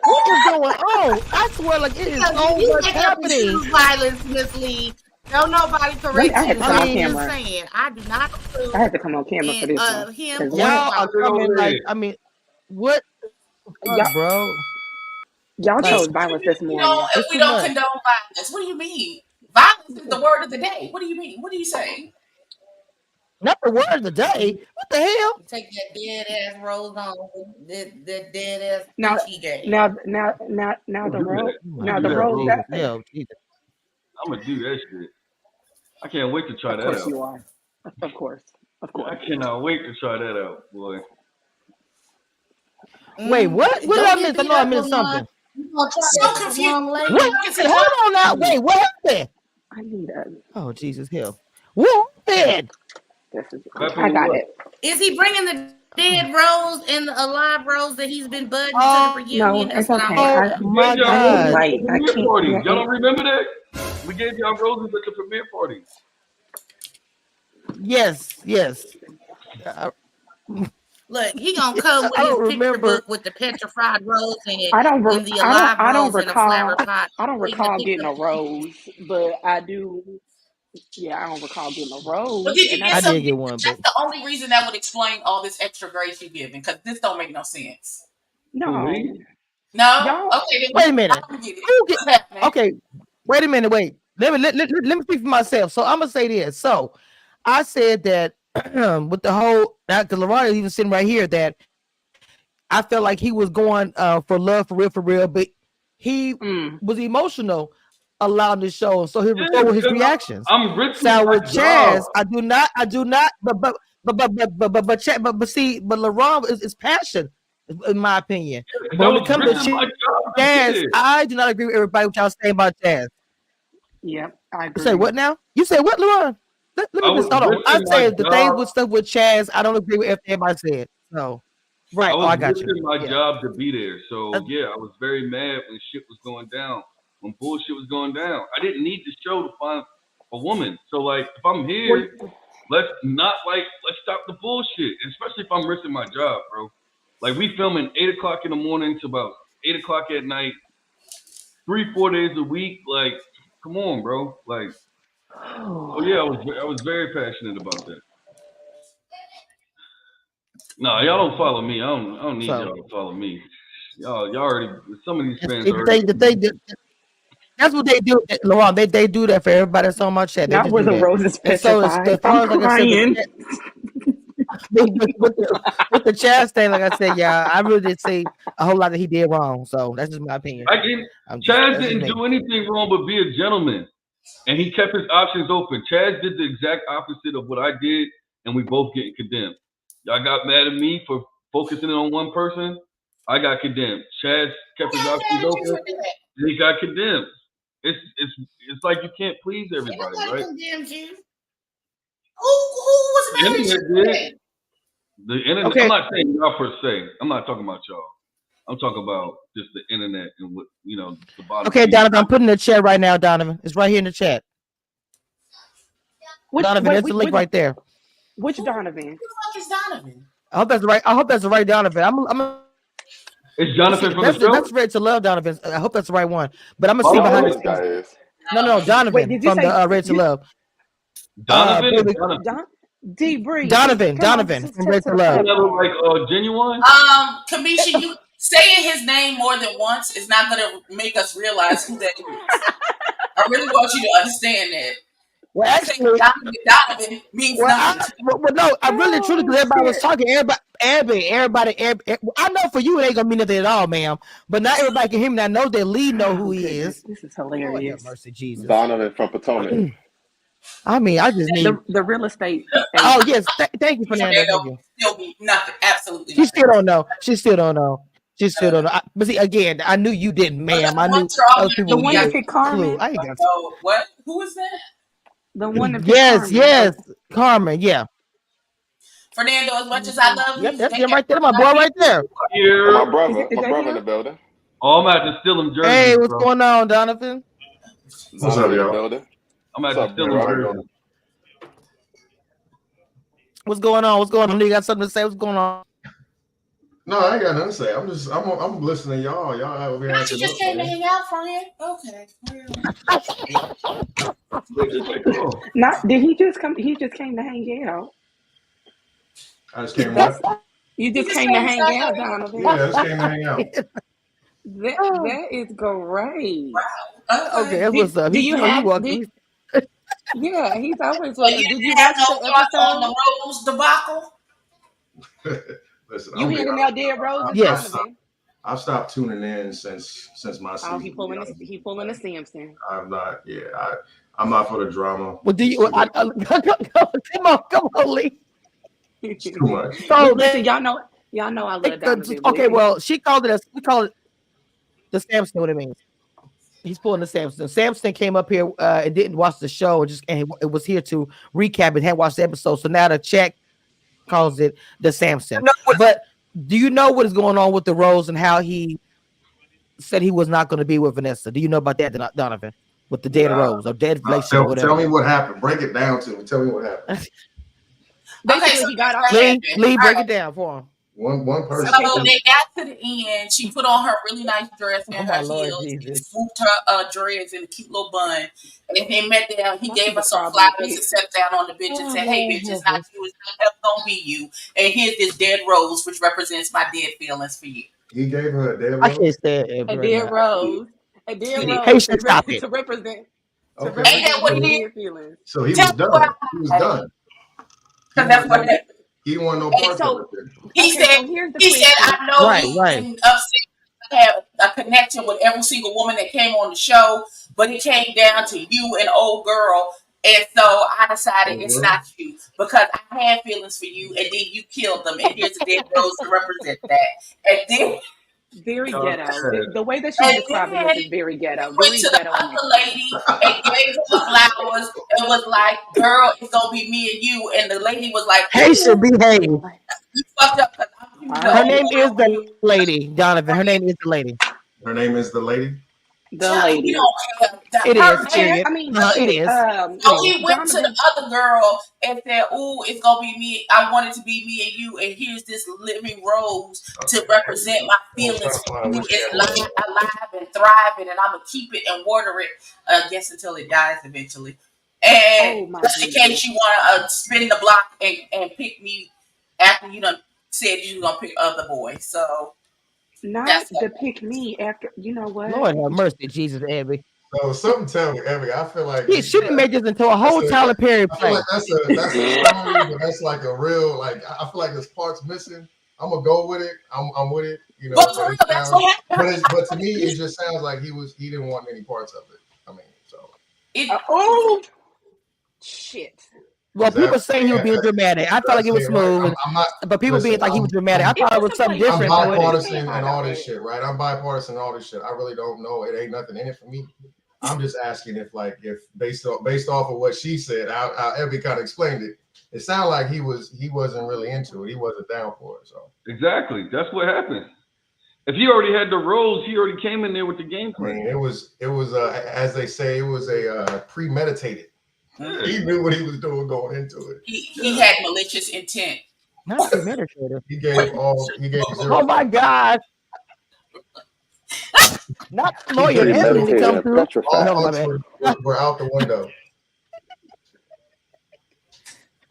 What is going on? I swear, like it is Because so you much make up and happening. choose violence, Miss Lee. Don't nobody correct I had you. to So come on I'm just camera. saying, I do not approve I had to come on camera for and this one him because or Y'all his are coming like, what the y'all fuck, bro? Like, chose violence this morning. If it's we too don't much. condone violence, what do you mean? Violence is the word of the day. What do you mean? What are you saying? Not the word of the day. What the hell? take that dead ass rose on that dead ass Now, speech he gave. now the Don't do road. that. Now Do the that, road bro. that. Yo, Jesus. I'm gonna do that shit. I can't wait to try Of that course out. you are. Of course. I cannot wait to try that out, boy. Wait, what? What did Don't I get miss? I beat know I up missed with something. one. You gonna try So that with the confused. wrong lady? What happened? Hold on now. Wait, what happened? I need a. Oh, Jesus, hell. What happened? This is. What happened I with got what? it. Is he bringing the dead rose and the alive rose that he's been budding to the Oh, reunion? No, That's it's what I'm okay. oh wondering. We my gave y'all I need roses God. at the light. I premiere can't. party. Yeah, Y'all don't remember that? We gave y'all roses at the premiere party. Yes. I Look, he gonna come with his don't picture remember. book with the petrified rose in it I don't. and the alive I don't rose in a flower recall. pot. I don't Waiting to recall pick getting up. a rose, but I do. Yeah, I don't recall getting a Well, rose, did you and I get I some? did get one, That's but the only reason that would explain all this extra grace you're giving, because this don't make no sense. Who, no. me? No? Y'all, Okay, wait a then minute. I don't get it. Who get What's happening? okay? Wait a minute. Wait. Let me speak for myself. So I'm gonna say this. So I said that with the whole because LeBron is even sitting right here that I felt like he was going for love for real, but he was emotional allowing the show. So Yeah, so were his because reactions. I'm risking So my with job. Chaz, I do not, but LeBron is passion, in my opinion. Because But I when it was comes risking to my job to get Chaz, it. I do not agree with everybody what y'all saying about Chaz. yep, I You say agree. what now? You say what, LeBron? Let I me was just hold on. I risking my said the things job. with stuff with Chaz. I don't agree with everything everybody said. So, right. I Oh, was I got you. risking my Yeah. job to be there. So That's- yeah, I was very mad when shit was going down. When bullshit was going down, I didn't need the show to find a woman. So like, if I'm here, let's stop the bullshit. Especially if I'm risking my job, bro. Like we filming 8 o'clock in the morning to about 8 o'clock at night, 3-4 days a week. Like, come on, bro. Like, oh yeah, I was very passionate about that. No, y'all don't follow me. I don't need So- y'all to follow me. Y'all already. Some of these fans the already. thing that that's what they do, Laurent. They do that for everybody that's on my chat. They Not just where do the that. rose is And so as petrified. far I'm as like I said, crying. with the Chaz thing, like I said, yeah, I really did say a whole lot that he did wrong. So that's just my opinion. Chaz didn't do anything wrong but be a gentleman, and he kept his options open. Chaz did the exact opposite of what I did, and we both getting condemned. Y'all got mad at me for focusing on one person. I got condemned. Chaz kept his options open, and he got condemned. It's like you can't please everybody, right? Condemned you. Who was The mad at internet you? did. The internet. Okay. I'm not saying y'all per se. I'm not talking about y'all. I'm talking about just the internet and what the bottom. Okay, Donovan, I'm putting in the chat right now, Donovan. It's right here in the chat. Donovan, there's the link right there. Which Donovan? Who the fuck is Donovan? I hope that's the right. I hope that's the right Donovan. It's Jonathan from the show. That's Red to Love, Donovan. I hope that's the right one. But I'm gonna see I behind know the this guy scenes. is. No, Donovan Wait, did you from say the Red to Love. Donovan. D Bree. Donovan from Red to Love. That look like Genuine. Kamisha, you saying his name more than once is not gonna make us realize who that is. I really want you to understand that. Well, actually, Donovan means nothing. No, I really truly, because everybody was talking. Everybody. I know for you it ain't gonna mean nothing at all, ma'am. But not everybody can hear me. I know that Lee know who he is. This is Lord have hilarious. mercy, Jesus. Donovan from Potomac. I mean, I just need. The real estate. Oh yes, thank you, Fernando. Thank you. Still be nothing. Absolutely. She still don't know. She still don't know. But see, again, I knew you didn't, ma'am. I knew other people The one that would picked clue. Carmen. I ain't got. So what? Who is that? The one that picked Yes, Carmen. Carmen. Yeah. Fernando, as much as I love you, Yep, that's him right there. My boy right there. Here. My brother, Is that in him? the building. Oh, I'm at to steal them jerseys. Hey, what's bro. going on, Donovan? What's up, Donovan in the y'all? building. I'm at What's to up, steal bro? them jerseys. What's going on? You got something to say? What's going on? No, I ain't got nothing to say. I'm listening to y'all. Y'all over here. Not you just came to hang out, friend. Okay. Did he just come? He just came to hang out. I just came what? You just came to hang out, Donovan. Yeah, I just came to hang out. That is great. Okay, that's what's up. Do you have? Yeah, he's always welcome. Did you watch the episode on the Rose debacle? Listen, You handing out dead roses? Yes. Donovan? I've stopped tuning in since my season. Oh, he pulling a Samson. I'm not. Yeah, I'm not for the drama. Well, do you? Come on, Lee. It's too much. So Listen, y'all know I love Donovan. Okay, well, we call it the Samson. What it means? He's pulling the Samson. Samson came up here and didn't watch the show, and it was here to recap and hadn't watched the episode. So now the chat calls it the Samson. But do you know what is going on with the Rose and how he said he was not going to be with Vanessa? Do you know about that, Donovan? With the dead Rose or dead relationship or whatever? Tell me what happened. Break it down to me. Tell me what happened. Basically, he got off. Lee, break it down for him. One person. So they got to the end. She put on her really nice dress and her heels. He swooped her dreads in a cute little bun. And they met there. He gave her some flowers and sat down on the bench and said, "Hey, bitch, it's not you. It's not gonna be you. And here's this dead rose, which represents my dead feelings for you." He gave her a dead rose. I can't stand it. A dead rose. A dead rose. Hey, stop it. To represent. Okay. Ain't that what he did? So he was done. He was done. Because that's what happened. He didn't want no part of it. He said, "I know you upset. I have a connection with every single woman that came on the show, but it came down to you and old girl, and so I decided it's not you because I had feelings for you, and then you killed them, and here's a dead rose to represent that." And then Very Y'all ghetto. said, The way that And she's describing then this is very ghetto. went Very to the ghetto and other extra. lady and gave her flowers and was like, "Girl, it's gonna be me and you." And the lady was like, Haitian "Ooh, behave. you fucked up because I'm using the All Her old right. name is one on you." the lady, Donovan. Her name is the lady. Her name is the lady. The Child, we lady. don't care. It Her is. name. Period. I mean, It shit. is. So he went to the Donovan. other girl and said, "Ooh, it's gonna be me. I want it to be me and you. And here's this living rose to represent my I'm trying feelings to for find you. which It's channel. alive and thriving, and I'm gonna keep it and water it, I guess, until it dies eventually. And Oh my just in Jesus. case you want to spin the block and pick me after you done said you were gonna pick other boys. So Not that's to pick me after. You know what? Lord have mercy, Jesus, Abby. So something tell me, Abby. I feel like She done made this into a whole Tyler Perry I feel play. like that's a story, but that's like a real like. I feel like there's parts missing. I'm gonna go with it. I'm with it. You know, but for but real, it that's sounds, what happened. but to me, it just sounds like he didn't want any parts of it. I mean, so Oh shit. Well, is that people saying he was being dramatic. I felt like it was smooth, I'm not. but people being like he was dramatic. I It thought it was was some something like I'm different. But bipartisan and all this shit, right? I'm bipartisan and all this shit. I really don't know. It ain't nothing in it for me. I'm just asking if based off of what she said, how Abby kind of explained it, it sounded like he wasn't really into it. He wasn't down for it. So exactly. That's what happened. If he already had the roles, he already came in there with the game I mean, plan. it was as they say, it was a premeditated. Yeah. He knew what he was doing going into it. He had malicious intent. not premeditated. He gave zero. Oh my God. Not the lawyer He Ebony to Premeditated come and through. petrified. No, my Thoughts bad. were out the window.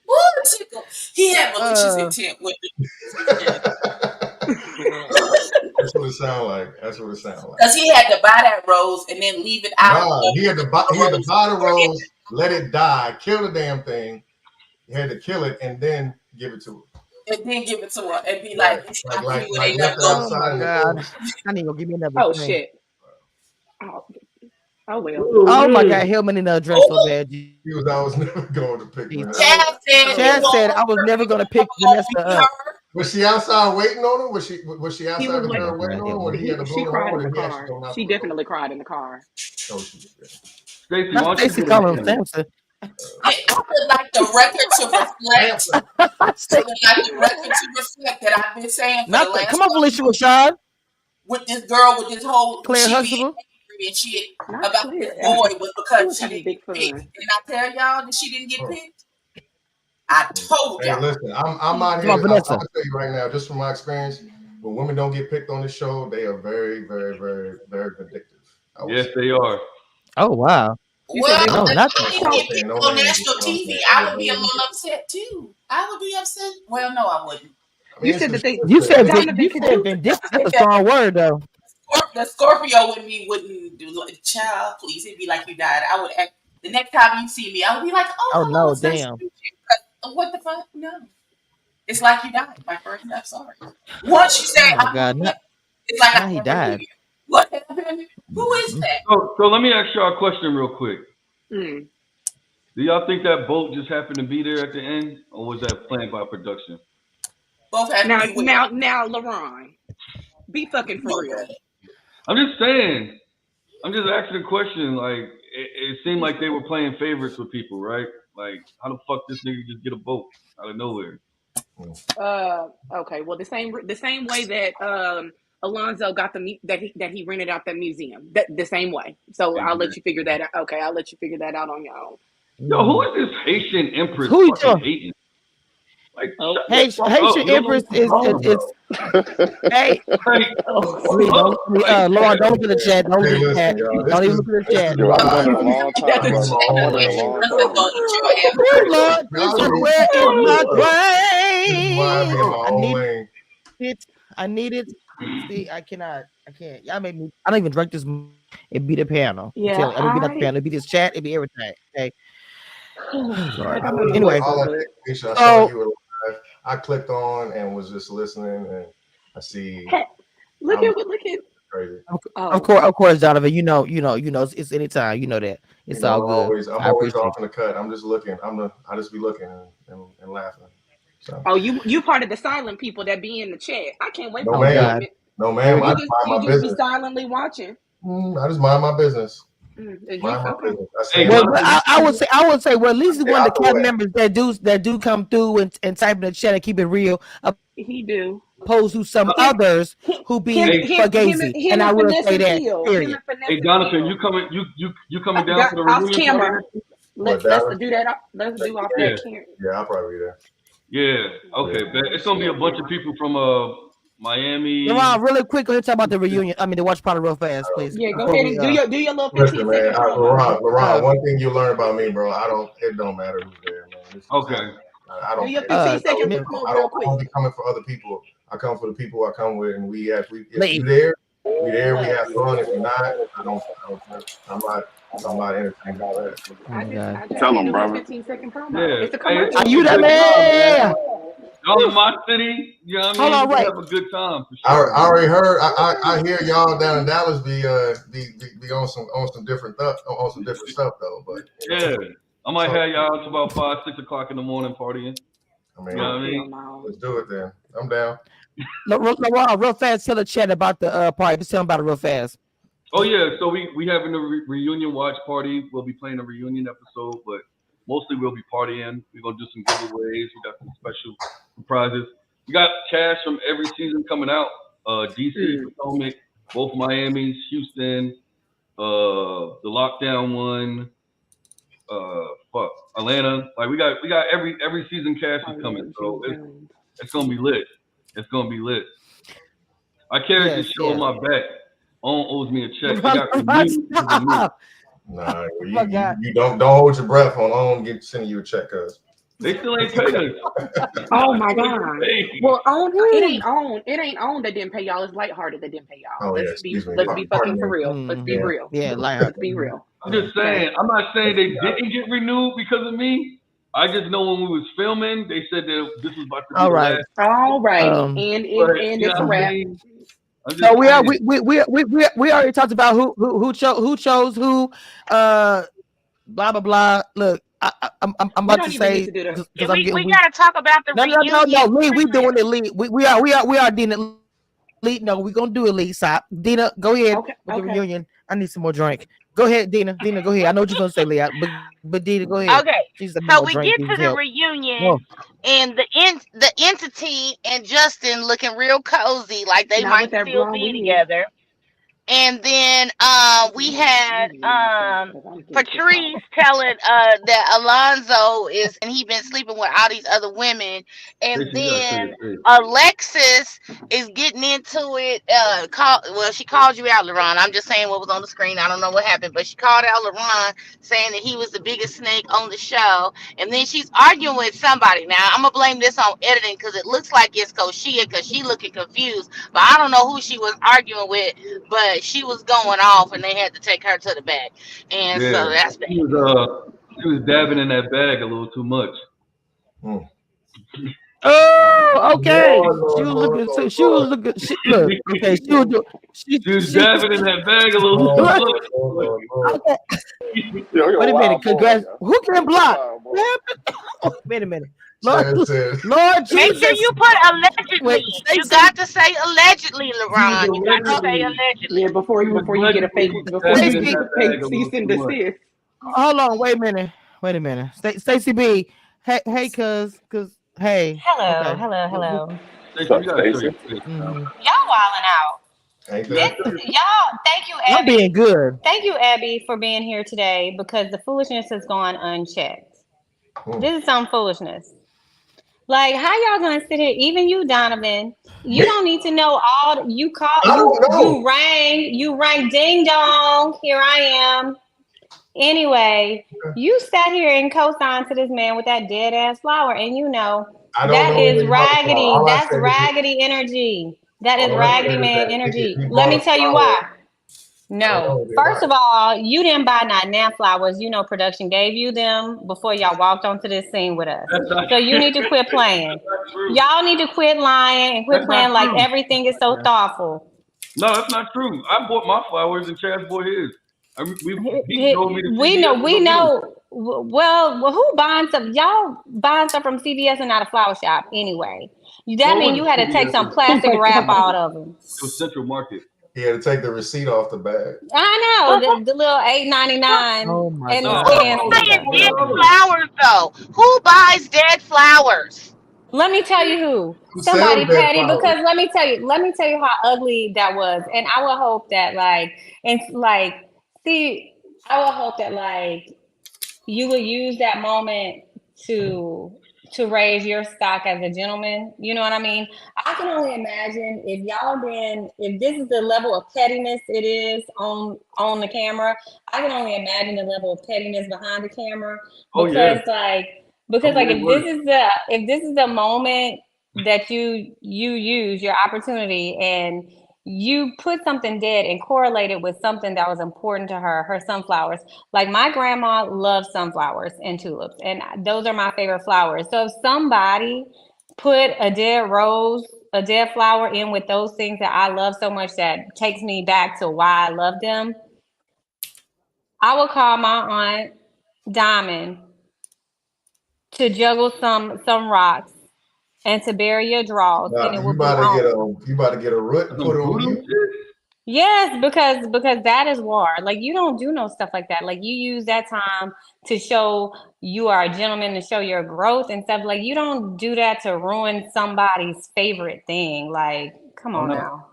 Woo, tickle. He had malicious intent with it. That's what it sounded like. Because he had to buy that rose and then leave it out. Nah, he had to buy the rose, let it die, kill the damn thing. He had to kill it and then give it to her. And then give it to her and be like, it's not for you, it ain't left nothing it going Oh outside. my God. I need to go give me another Oh drink. shit. Oh well. Oh my God, Hillman in the drink so bad. He was I was never going to pick Vanessa. Chad said I was never going to pick Vanessa up. Was she outside waiting on him? Was she outside was with like- her waiting on him? Or he had to She blow cried in the the horn? car. She definitely cried in the car. Oh, she did. Stacey, why Not don't you Stacey get calling him? Samson. I would like the record to reflect. That I've been saying for the last Come on, Felicia Rashad. with this girl with this whole Claire she being Huxtable. angry and shit Not about Claire. this boy was because she having didn't big get picked. fun. Didn't I tell y'all that she didn't get picked? I told Hey, y'all. listen, I'm out Come here. on, I'm Vanessa. gonna tell you right now, just from my experience, when women don't get picked on the show, they are very, very, very, very vindictive. Yes, they are. Oh wow. Well, No, if not I didn't get picked on national TV, I would be a little upset too. I would be upset. Well, no, I wouldn't. You said that they. You said Donovan, you could said you- vindictive. That's a strong word though. The Scorpio in me wouldn't do like, child, please. It'd be like you died. I would act the next time you see me, I would be like, oh Oh hello, no, it's nice damn. to meet you. What the fuck? No. It's like you died. My first I'm sorry. Once you say Oh my I'm God, dead, not- it's like now I he never died. knew you. What happened? Who is that? So let me ask y'all a question real quick. Mm. Do y'all think that boat just happened to be there at the end, or was that planned by production? Both have to be with Now, LaRon, be fucking for real. I'm just saying. I'm just asking a question. Like, it seemed like they were playing favorites with people, right? Like, how the fuck this nigga just get a boat out of nowhere? Okay. Well, the same way that Alonzo got that he rented out that museum. The same way. So I'll let you figure that out. Okay, I'll let you figure that out on your own. Yo, who is this Haitian Empress Who you fucking talking? hating? Like, Haitian Empress is hey. Lauren, don't look at the chat. Don't look at the chat. Don't even look at the chat. Yo, I've done it a long time. I've done it a long time. Good Lord, Jesus, where is my brain? I need it. See, I can't. Y'all made me. I don't even drink this. It be the panel. Yeah, I don't be not the panel. It be this chat. It be everything. Okay. Anyway, I clicked on and was just listening, and I see. Look at crazy. Of course, Donovan. You know. It's anytime. You know that. It's all good. I'm always off in the cut. I'm just looking. I just be looking and laughing. So. Oh, you part of the silent people that be in the chat. I can't wait. No, for ma'am. No, ma'am. I You just just mind my be business. silently watching. I just mind my business. Is you Mind my okay? business. I Hey, say, Well, Jonathan, I would say, well, at least stay one of out the the cast way. members that do come through and type in the chat and keep it real, He do. opposed to some uh, Him, others him, who be him, hey, him, him, fugazi. him And I and will Finesse say and that. Peel. Him Period. and Finesse hey, and Jonathan, Peel. you coming down Got for the off reunion camera. party? What, Let's Dallas? do that. Let's do off Yeah, that camera. Yeah, I'll probably be there. yeah. Okay, but it's gonna be a bunch of people from Miami. LeBron, really quick, go ahead and talk about the reunion. I mean, the watch party real fast, please. Yeah, go Before ahead we, and do your little Listen, 15-second man, promo. LeBron, one thing you learn about me, bro, it don't matter who's there, man. Okay. I don't Do your care. 15-second mi- promo I real don't be quick. coming for other people. I come for the people I come with, and if Late. you there, we there, we have fun. If you're not, I'm not entertained by that. I just Tell had him, to do brother. his 15-second promo. Yeah. It's a Hey, commercial. Are you that good man? job, y'all in my city, you know what I Hold mean? on, We right. have a good time for I sure. already heard. I hear y'all down in Dallas be on some different stuff though. But Yeah, I might have y'all to about 5, 6 o'clock in the morning partying. I mean, You know what I Hell mean? no. let's do it then. I'm down. LeBron, real fast, tell the chat about the party. Just tell them about it real fast. Oh yeah, so we having a reunion watch party. We'll be playing a reunion episode, but mostly we'll be partying. We're gonna do some giveaways. We got some special prizes. We got cash from every season coming out. DC, Potomac, both Miami's, Houston, the lockdown one, Atlanta. Like we got every season cash is coming, so it's gonna be lit. It's gonna be lit. I carried this show on my back. Owen owes me a check. I got renewed because of me. Nah, my God. you don't hold your breath on sending you a check, cuz. They still ain't paid us. Oh my God. Hey. Well, it ain't on that didn't pay y'all. It's Lighthearted that didn't pay y'all. Oh, yeah, Let's be excuse me. fucking Pardon for me. real. Let's be Mhm. real. Yeah, Let's be real. I'm just saying. I'm not saying they didn't get renewed because of me. I just know when we was filming, they said that this was about to be All the right. last. All right. Um, and But, it's you know a what I wrap. mean? I'm just So we saying. already talked about who chose who, blah blah blah. Look, I'm We about don't to even say need to do that. because I'm getting we weak. gotta talk about the No, reunion. Lee, we doing it, Lee. We are doing it, Lee. No, we gonna do it, Lee. Stop, Dina. Go ahead with the reunion. I need some more drink. Go ahead, Dina. Dina, go ahead. I know what you're gonna say, Lee, but Dina, go ahead. Okay, She's a so more we drink. get to Please the help. reunion, No. and the entity and Justin looking real cozy, like they Not might with that still blonde be wig. together. And then we had Patrice telling that Alonzo is, and he been sleeping with all these other women. And then Alexis is getting into it. She called you out, LaRon. I'm just saying what was on the screen. I don't know what happened, but she called out LaRon, saying that he was the biggest snake on the show. And then she's arguing with somebody. Now I'm gonna blame this on editing because it looks like it's Koshia because she looking confused, but I don't know who she was arguing with. But she was going off, and they had to take her to the back. And so that's that. She was dabbing in that bag a little too much. Oh, okay. She was looking. So she was looking. Look, okay. She was dabbing in that bag a little too much. Okay. Wait a minute. Congrats. Who can block? Wait a minute. Lord Jesus. Make sure you put allegedly. Wait, you got to say allegedly, LaRon. You got to say allegedly. Yeah, before you get a fake cease and desist. Hold on. Wait a minute. Stacey B. Hey, cuz. Hey. Hello. Mm-hmm. Y'all wilding out. Thank you, Abby. I'm being good. Thank you, Abby, for being here today because the foolishness has gone unchecked. This is some foolishness. Like, how y'all gonna sit here? Even you, Donovan, you don't need to know all. You rang, ding dong. Here I am. Anyway, you sat here and co-signed to this man with that dead ass flower, and that is raggedy. That's raggedy energy. That is raggedy man energy. Let me tell you why. No, first of all, you didn't buy not flowers. Production gave you them before y'all walked onto this scene with us. So you need to quit playing. Y'all need to quit lying and quit playing like everything is so thoughtful. No, that's not true. I bought my flowers and Chaz bought his. Well, who buying stuff? Y'all buying stuff from CVS and not a flower shop anyway. That means you had to take some plastic wrap out of them. It was Central Market. He had to take the receipt off the bag. I know the little $8.99 Oh my and God. the scan Dead sticker. flowers though. Who buys dead flowers? Let me tell you who. Who Somebody sells dead petty, flowers? because let me tell you how ugly that was. And I would hope that I would hope that you would use that moment to raise your stock as a gentleman. You know what I mean? I can only imagine if this is the level of pettiness it is on the camera, I can only imagine the level of pettiness behind the camera. Because if this is the moment that you use your opportunity and you put something dead and correlate it with something that was important to her sunflowers. Like my grandma loves sunflowers and tulips, and those are my favorite flowers. So if somebody put a dead rose, a dead flower in with those things that I love so much that takes me back to why I love them, I would call my aunt Diamond to juggle some rocks and to bury your draws, and it You will be about on. to get a root and put it on you. Yes, because that is war. Like you don't do no stuff like that. Like you use that time to show you are a gentleman, to show your growth and stuff. Like you don't do that to ruin somebody's favorite thing. Like, come on now.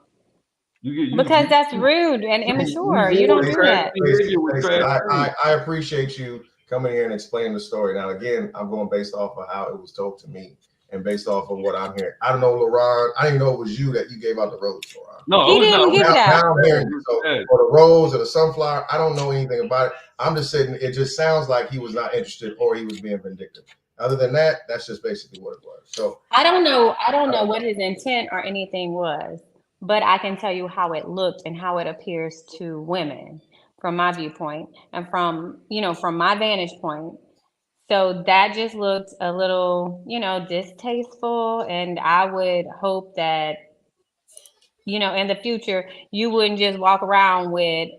Because that's rude and immature. You don't do that. I appreciate you coming here and explaining the story. Now, again, I'm going based off of how it was told to me and based off of what I'm hearing. I don't know, LaRon. I didn't know it was you that you gave out the rose, LaRon. No, he didn't get that. Now I'm hearing or the rose or the sunflower. I don't know anything about it. I'm just saying it just sounds like he was not interested or he was being vindictive. Other than that, that's just basically what it was. So I don't know what his intent or anything was, but I can tell you how it looked and how it appears to women from my viewpoint and from my vantage point. So that just looked a little, distasteful. And I would hope that, in the future, you wouldn't just walk around with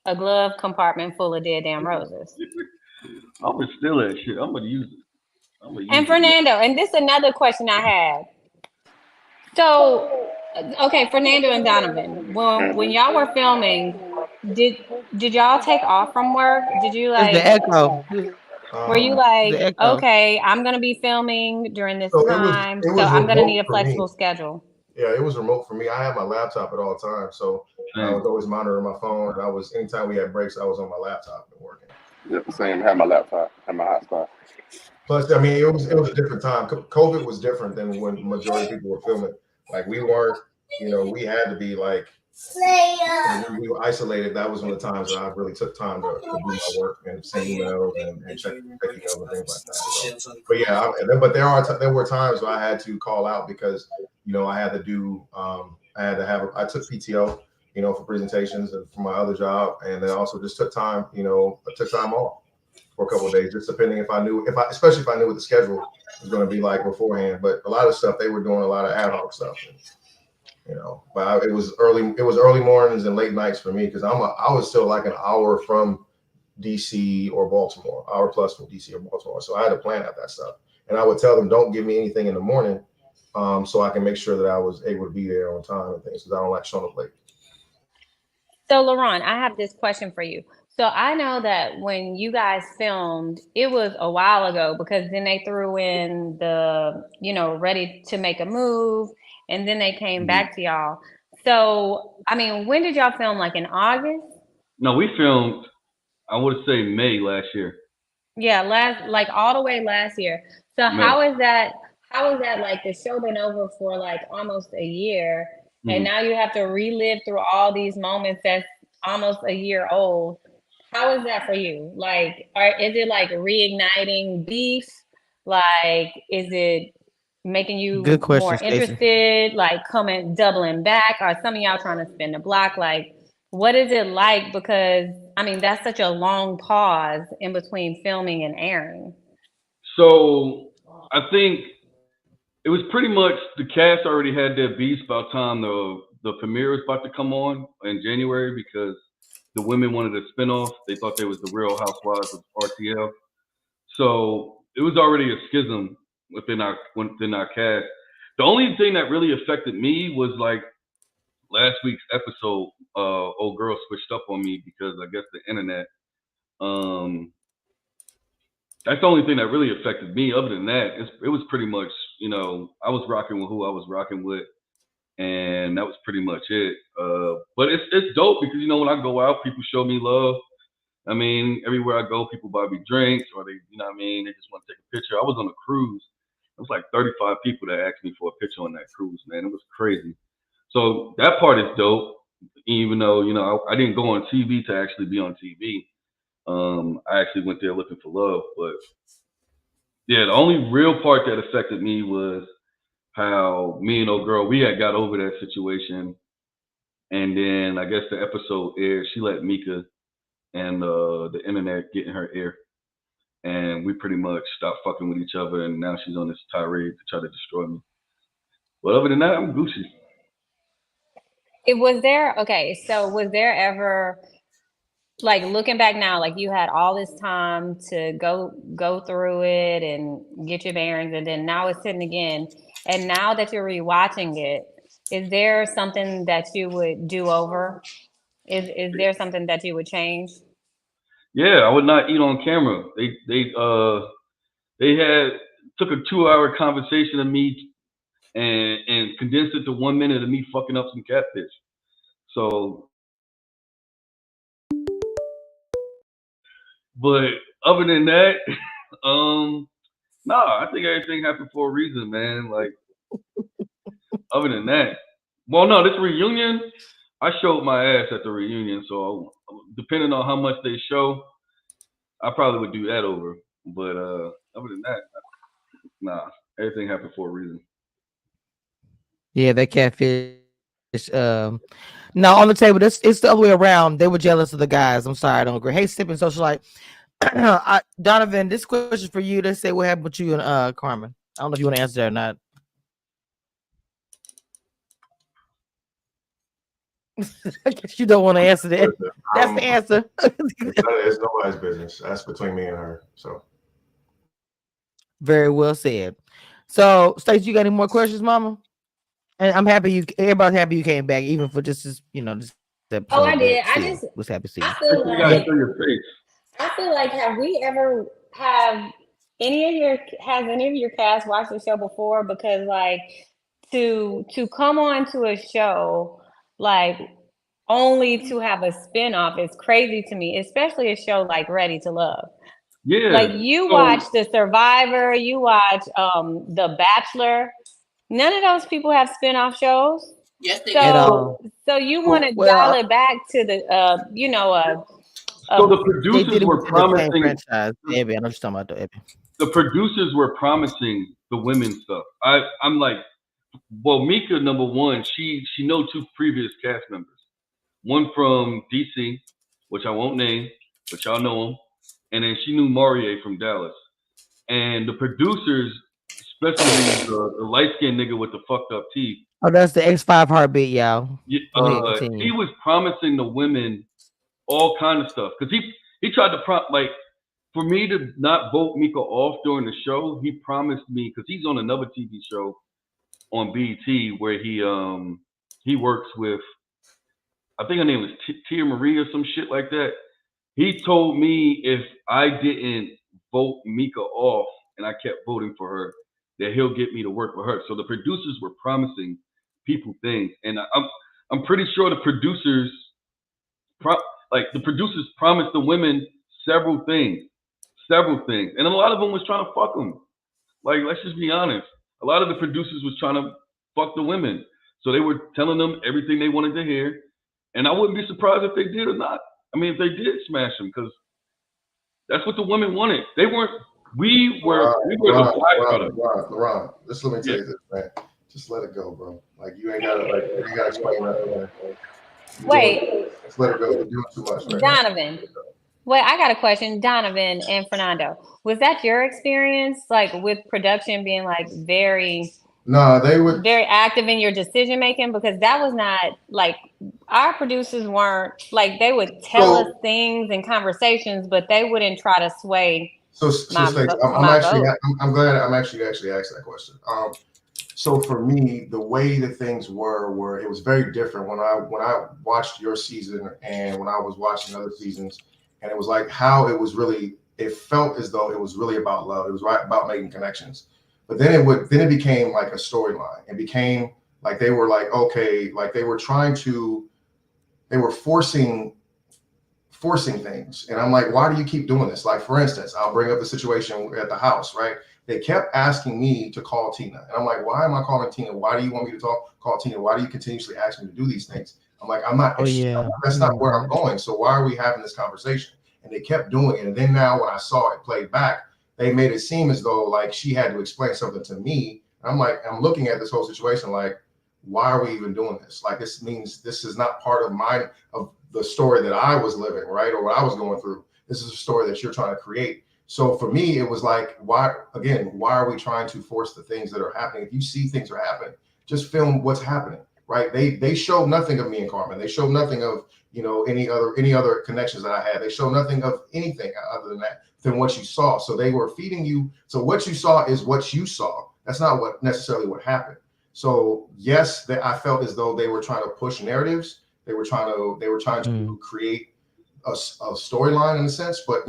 a glove compartment full of dead damn roses. I'm gonna steal that shit. I'm gonna use it. And Fernando, and this is another question I had. So, okay, Fernando and Donovan, when y'all were filming, did y'all take off from work? Did you It's the echo. were you like, okay, I'm gonna be filming during this time, so I'm gonna need a flexible schedule? Yeah, it was remote for me. I had my laptop at all times, so I was always monitoring my phone. And anytime we had breaks, I was on my laptop and working. Yeah, the same. Had my laptop, had my hotspot. Plus, I mean, it was a different time. COVID was different than when the majority of people were filming. Like we weren't, we had to be like, we were isolated. That was one of the times that I really took time to do my work and send emails and checking emails and things like that. So, but yeah, there were times where I had to call out because I had to do I took PTO for presentations and for my other job, and then also just took time I took time off for a couple of days, just depending especially if I knew what the schedule was going to be like beforehand. But a lot of stuff they were doing a lot of ad hoc stuff. But it was early mornings and late nights for me because I was still like an hour from DC or Baltimore, hour plus from DC or Baltimore. So I had to plan out that stuff. And I would tell them, don't give me anything in the morning so I can make sure that I was able to be there on time and things because I don't like showing up late. So LaRon, I have this question for you. So I know that when you guys filmed, it was a while ago because then they threw in the, ready to make a move. And then they came back to y'all. So, I mean, when did y'all film? Like in August? No, we filmed, I would say May last year. Yeah, all the way last year. So May. How is that like the show been over for like almost a year and now you have to relive through all these moments that's almost a year old. How is that for you? Like, is it like reigniting beef? Like, is it making you more interested, like doubling back? Or some of y'all trying to spin the block? Like, what is it like? Because, I mean, that's such a long pause in between filming and airing. So I think it was pretty much the cast already had their beats by the time the premiere was about to come on in January because the women wanted a spinoff. They thought they was the Real Housewives of RTL. So it was already a schism within our cast. The only thing that really affected me was like last week's episode. Old girl switched up on me because I guess the internet. That's the only thing that really affected me. Other than that, it was pretty much, you know, I was rocking with who I was rocking with, and that was pretty much it. But it's dope because, you know, when I go out, people show me love. I mean, everywhere I go, people buy me drinks, or they, you know what I mean, they just want to take a picture. I was on a cruise. It was like 35 people that asked me for a picture on that cruise, man. It was crazy. So that part is dope, even though, you know, I didn't go on TV to actually be on TV. I actually went there looking for love, but yeah, the only real part that affected me was how me and old girl, we had got over that situation, and then I guess the episode aired. She let Mika and the internet get in her ear, and we pretty much stopped fucking with each other. And now she's on this tirade to try to destroy me. But other than that, I'm Gucci. Was there ever, like, looking back now, like you had all this time to go through it and get your bearings, and then now it's sitting again, and now that you're rewatching it, is there something that you would do over? Is there something that you would change? Yeah, I would not eat on camera. They took a 2-hour conversation of me and condensed it to 1 minute of me fucking up some catfish. So, but other than that, I think everything happened for a reason, man. Like, other than that, well, no, this reunion, I showed my ass at the reunion. So, depending on how much they show, I probably would do that over. But other than that, nah, everything happened for a reason. Yeah, that catfish. No, on the table, it's the other way around. They were jealous of the guys. I'm sorry, I don't agree. Hey, Sipping Socialite. Donovan, this question for you. Let's say what happened with you and Carmen. I don't know if you want to answer that or not. I guess you don't want to answer that. That's the answer. It's nobody's business. That's between me and her. So very well said. So, Stacey, you got any more questions, Mama? And I'm happy everybody's happy you came back, even for just this, you know, this episode. Oh, I did. I just was happy to see I feel you. Gotta show your face. I feel like has any of your cast watched the show before? Because like to come on to a show like only to have a spinoff is crazy to me, especially a show like Ready to Love. Yeah. Like you watch The Survivor, you watch The Bachelor. None of those people have spinoff shows. Yes, they do. So you want to dial it back to the so the producers were promising. Franchise. Abby, I know what you're talking about, though, Abby. The producers were promising the women stuff. I'm like, well, Mika, number one, she knows 2 previous cast members. One from DC, which I won't name, but y'all know him. And then she knew Maurier from Dallas. And the producers, especially the light-skinned nigga with the fucked up teeth. Oh, that's the X5 heartbeat, y'all. He was promising the women all kind of stuff. Because he tried to for me to not vote Mika off during the show, he promised me, because he's on another TV show on BET where he works with, I think her name was Tia Marie or some shit like that. He told me if I didn't vote Mika off and I kept voting for her, that he'll get me to work with her. So the producers were promising people things, and I'm pretty sure the producers promised the women several things, and a lot of them was trying to fuck them. Like, let's just be honest, a lot of the producers was trying to fuck the women, so they were telling them everything they wanted to hear, and I wouldn't be surprised if they did or not. I mean, if they did smash them, because that's what the women wanted. They weren't. We were the byproduct. Ron, just let me tell you this, man. Just let it go, bro. Like, you ain't gotta explain nothing, man. Wait. Just let it go. You're doing too much, man. Donovan. Wait, I got a question. Donovan and Fernando. Was that your experience, like, with production being like very very active in your decision making? Because that was not like, our producers weren't like, they would tell us things and conversations, but they wouldn't try to sway So Stacey, I'm glad I'm actually asked that question. So for me, the way that things were it was very different when I watched your season and when I was watching other seasons, and it was like how it felt as though it was really about love. It was about making connections. But then it became like a storyline. It became like they were like, okay, like they were forcing things. And I'm like, why do you keep doing this? Like, for instance, I'll bring up the situation at the house, right? They kept asking me to call Tina. And I'm like, why am I calling Tina? Why do you want me to call Tina? Why do you continuously ask me to do these things? I'm like, I'm not, that's not where I'm going. So why are we having this conversation? And they kept doing it. And then now when I saw it played back, they made it seem as though like she had to explain something to me. I'm like, I'm looking at this whole situation like, why are we even doing this? Like, this means this is not part of the story that I was living, right? Or what I was going through. This is a story that you're trying to create. So for me, it was like, why are we trying to force the things that are happening? If you see things are happening, just film what's happening, right? They showed nothing of me and Carmen. They showed nothing of, any other connections that I had. They showed nothing of anything other than what you saw. So they were feeding you. So what you saw is what you saw. That's not necessarily what happened. So yes, I felt as though they were trying to push narratives. They were trying to create a storyline in a sense. But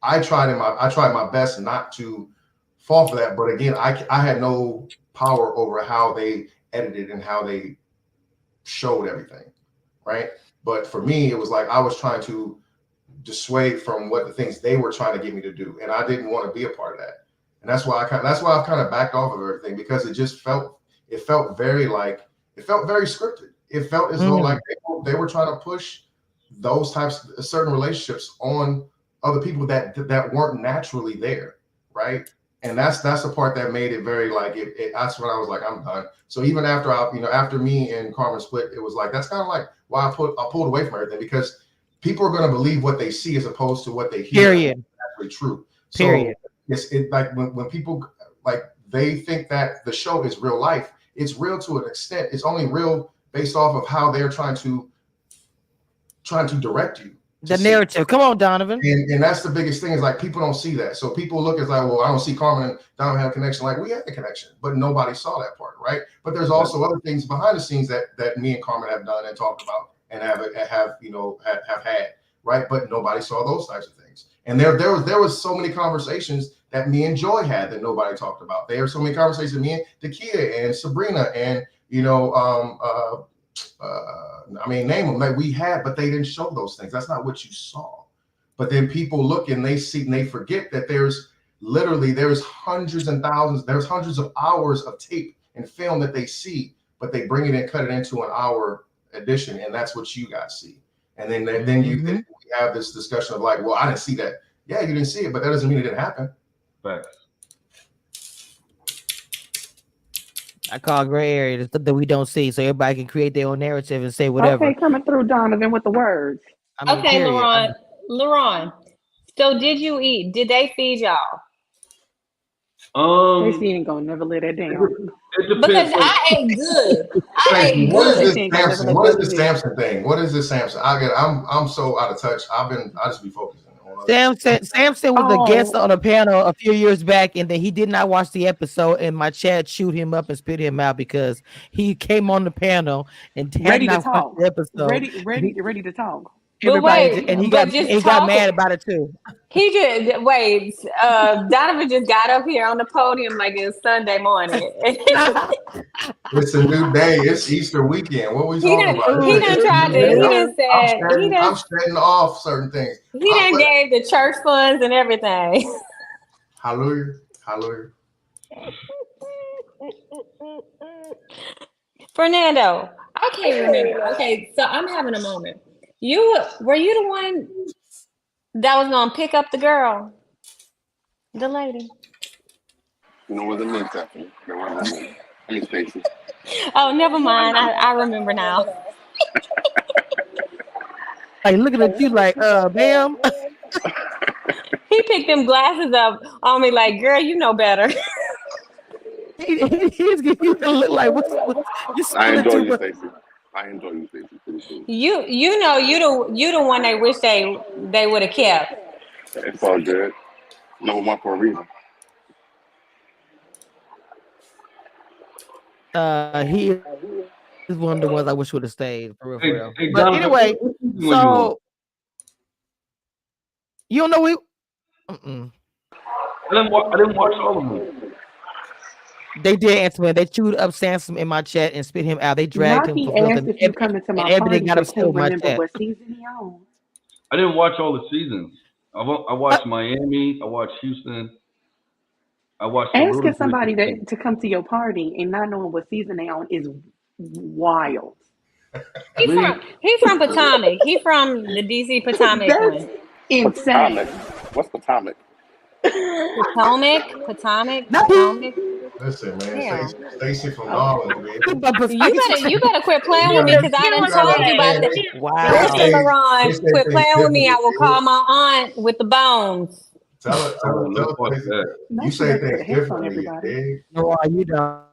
I tried my best not to fall for that. But again, I had no power over how they edited and how they showed everything, right? But for me, it was like I was trying to dissuade from what the things they were trying to get me to do, and I didn't want to be a part of that. And that's why I've kind of backed off of everything, because it felt very scripted. It felt as though like they were trying to push those types of certain relationships on other people that weren't naturally there, right? And that's the part that made it very like that's when I was like, I'm done. So even after after me and Carmen split, it was like that's kind of like why I pulled away from everything, because people are going to believe what they see as opposed to what they hear. Period. Actually true. Period. So it's like when people like they think that the show is real life. It's real to an extent. It's only real based off of how they're trying to direct you. The narrative. Come on, Donovan. And that's the biggest thing is like people don't see that. So people look at like, well, I don't see Carmen and Donovan have a connection. Like we had a connection, but nobody saw that part, right? But there's also other things behind the scenes that me and Carmen have done and talked about and have had, right? But nobody saw those types of things. And there was so many conversations that me and Joy had that nobody talked about. There were so many conversations me and Dakia and Sabrina and name them like we had, but they didn't show those things. That's not what you saw. But then people look and they see and they forget that there's hundreds and thousands, there's hundreds of hours of tape and film that they see, but they bring it and cut it into an hour edition, and that's what you guys see. And then we have this discussion of like, well, I didn't see that. Yeah, you didn't see it, but that doesn't mean it didn't happen. Right. I call gray area the stuff that we don't see, so everybody can create their own narrative and say whatever. Okay, coming through, Donovan, with the words. Okay, LaRon. So did you eat? Did they feed y'all? Stacey ain't gonna never let that down. Because I ate good. What is this Samson thing? What is this Samson? I'm so out of touch. I just be focusing. Samson was a guest on a panel a few years back, and then he did not watch the episode, and my chat chewed him up and spit him out because he came on the panel and had not watched the episode. Ready to talk. Everybody, and he got mad about it too. He just wait. Donovan just got up here on the podium like it's Sunday morning. It's a new day. It's Easter weekend. What we talking about? He done tried to. He done said. I'm setting off certain things. He done gave the church funds and everything. Hallelujah. Fernando, I can't remember. Okay, so I'm having a moment. Were you the one that was gonna pick up the girl, the lady? No, it wasn't me, Stephanie. It wasn't me. I mean, Stacey. Oh, never mind. I remember now. Like looking at you like, ma'am. He picked them glasses up on me like, girl, you know better. He's look like what I enjoy you, Stacey. You know you the one they wish they would have kept. It's all good. number one for a reason. He is one of the ones I wish would have stayed for real. For real. Hey, But Jonathan, anyway, what season were you on? so you don't know we. I didn't watch all of them. They did answer me. They chewed up Sansom in my chat and spit him out. They dragged him Rocky for filth, asked and if you come into my Ebony party, got but upset can't with my remember chat. what season he on. I didn't watch all the seasons. I watched Miami. I watched Houston. I watched a little Asking bit somebody of to come to your party and not knowing what season they on is wild. He's from Potomac. He from the DC Potomac That's one. insane. Potomac. What's Potomac? Potomac. Listen, man, Yeah. Stacey from Garland, man. You better quit playing with me because I done told you about that. Wow. Listen, LaRon, quit playing with me. I will call my aunt with the bones. Tell her, you say things differently, dig? No, you don't.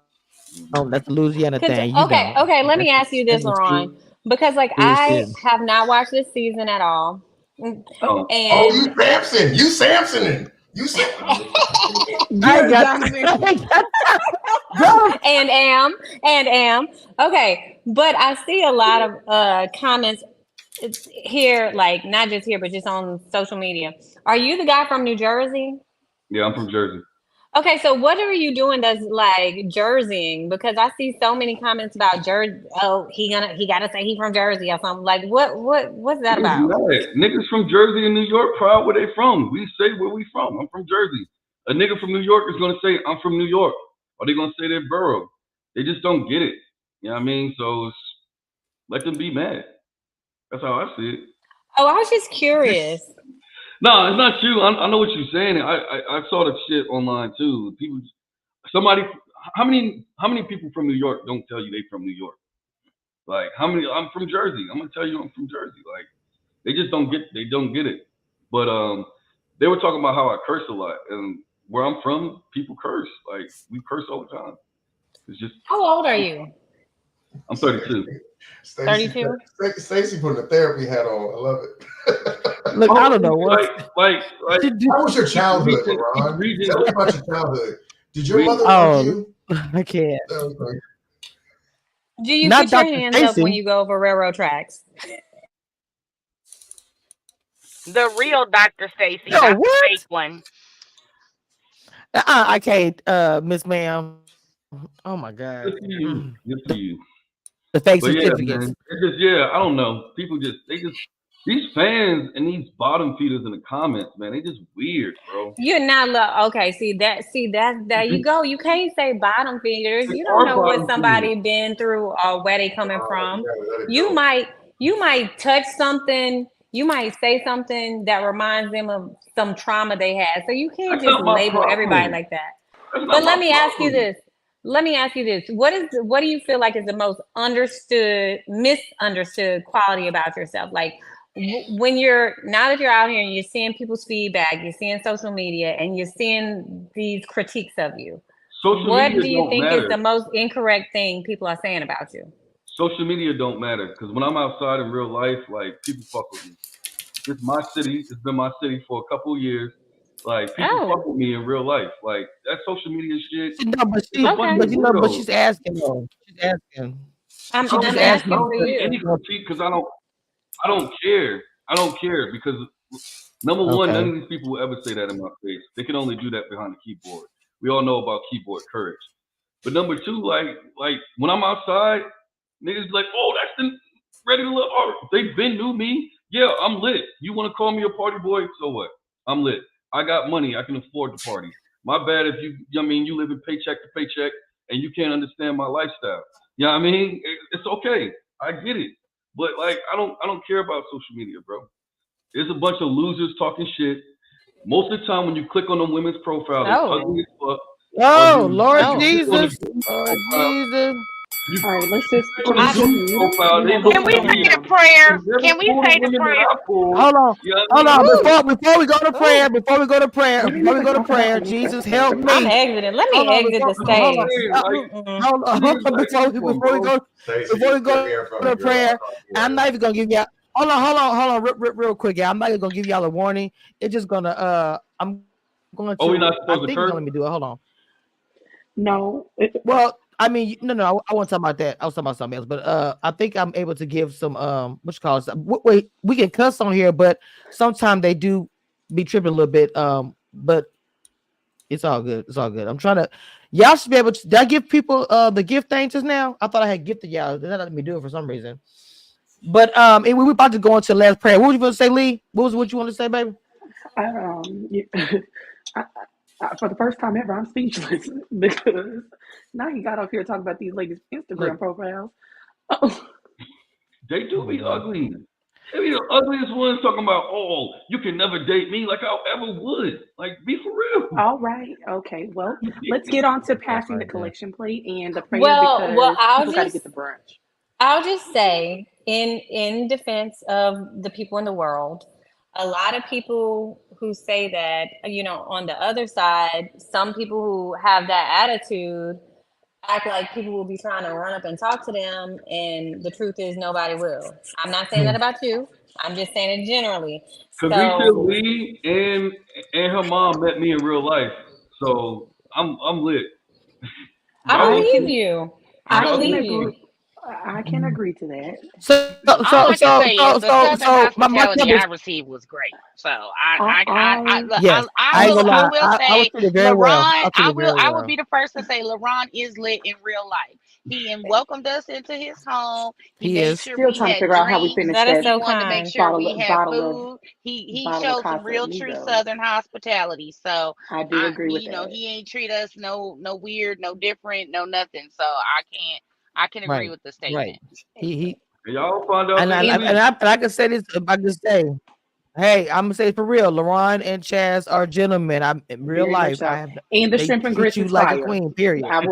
Oh, that's the Louisiana thing. You Okay, don't. let me ask you this, LaRon, because like I have not watched this season at all. And you Samson. You Samson. You Samson. and am. Okay, but I see a lot of comments here, like not just here, but just on social media. Are you the guy from New Jersey? Yeah, I'm from Jersey. Okay, so what are you doing that's like Jerseying? Because I see so many comments about Jersey. Oh, he gotta say he from Jersey or something. Like what's that about? Niggas from Jersey and New York proud where they from. We say where we from. I'm from Jersey. A nigga from New York is gonna say I'm from New York, or they gonna say their borough. They just don't get it. You know what I mean? So let them be mad. That's how I see it. Oh, I was just curious. No, it's not you. I know what you're saying. I saw the shit online too. How many people from New York don't tell you they from New York? Like how many? I'm from Jersey. I'm gonna tell you I'm from Jersey. Like they just don't get it. But they were talking about how I curse a lot, and where I'm from, people curse. Like we curse all the time. It's just. How old are you? I'm 32. 32. Stacey putting a therapy hat on. I love it. Look, I don't know what. How was your childhood, LaRon? Tell me about your childhood. Did your mother love you? I can't. Do you Not put your Dr. hands Stacey. up when you go over railroad tracks? The real Dr. Stacey, No, not the what? fake one. I can't, Miss Ma'am. Oh my God. Good for you. The fake But certificates. I don't know. People these fans and these bottom feeders in the comments, man, they just weird, bro. You're not okay. See that there you go. You can't say bottom feeders. You don't know what somebody been through or where they coming from. You might touch something. You might say something that reminds them of some trauma they had. So you can't just label everybody like that. But let me ask you this. What do you feel like is the most misunderstood quality about yourself? Like now that you're out here and you're seeing people's feedback, you're seeing social media, and you're seeing these critiques of you. What do you think is the most incorrect thing people are saying about you? Social media don't matter because when I'm outside in real life, like people fuck with me. It's my city. It's been my city for a couple of years. Like people fuck with me in real life. Like that social media shit. No, but she's asking though. She's asking. I'm asking for you. Any critique because I don't care. I don't care because number one, none of these people will ever say that in my face. They can only do that behind the keyboard. We all know about keyboard courage. But number two, like when I'm outside, niggas be like, oh, that's the Ready to Love art. They been knew me. Yeah, I'm lit. You want to call me a party boy? So what? I'm lit. I got money. I can afford the party. My bad if you live in paycheck to paycheck and you can't understand my lifestyle. You know what I mean? It's okay. I get it. But like I don't care about social media, bro. There's a bunch of losers talking shit. Most of the time when you click on them women's profile, they're ugly as fuck. Oh, Lord Jesus. Lord Jesus. All right, let's just. Can we say the prayer? Can we say the prayer? Hold on. Before we go to prayer, Jesus help me. I'm exiting. Let me exit the stage. Hold on. Before we go to prayer, I'm not even gonna give y'all. Hold on, real quick, y'all. I'm not even gonna give y'all a warning. It's just gonna I'm going Oh, we're to. not I supposed to think you're curse? gonna let me do it. Hold on. No. Well, I mean, no, I wasn't talking about that. I was talking about something else. But I think I'm able to give some what you call it? Wait, we can cuss on here, but sometimes they do be tripping a little bit. But it's all good. It's all good. I'm trying to. Y'all should be able to. Did I give people the gift thing just now? I thought I had gifted y'all. They not letting me do it for some reason. But we were about to go into the last prayer. What was you going to say, Lee? What you want to say, baby? For the first time ever, I'm speechless because now he got up here talking about these ladies' Instagram profiles. Oh. They do be ugly. They be the ugliest ones talking about, oh, you can never date me like I ever would. Like, be for real. All right. Okay. Well, let's get on to passing the collection plate and the prayer Well, because I'll people got to just get the brunch. I'll just say, in defense of the people in the world, a lot of people who say that, on the other side, some people who have that attitude act like people will be trying to run up and talk to them, and the truth is nobody will. I'm not saying that about you. I'm just saying it generally. Kamisha Lee and her mom met me in real life, so I'm lit. I believe you. I believe you. I can agree to that. All I can say is the Southern hospitality I received was great. So I will say, LaRon, I will be the first to say LaRon is lit in real life. He welcomed us into his home. He made sure still we trying had to figure out how we finish that. He wanted to make sure we had food. He showed some real true Southern hospitality. So I do agree with that. He ain't treat us no weird, no different, no nothing. So I can agree with the statement. Right. Y'all find out. And I can say this. I can say, hey, I'm gonna say for real. LaRon and Chaz are gentlemen. I'm in real life. And the shrimp and grits you is like fire. a queen. Period. I'm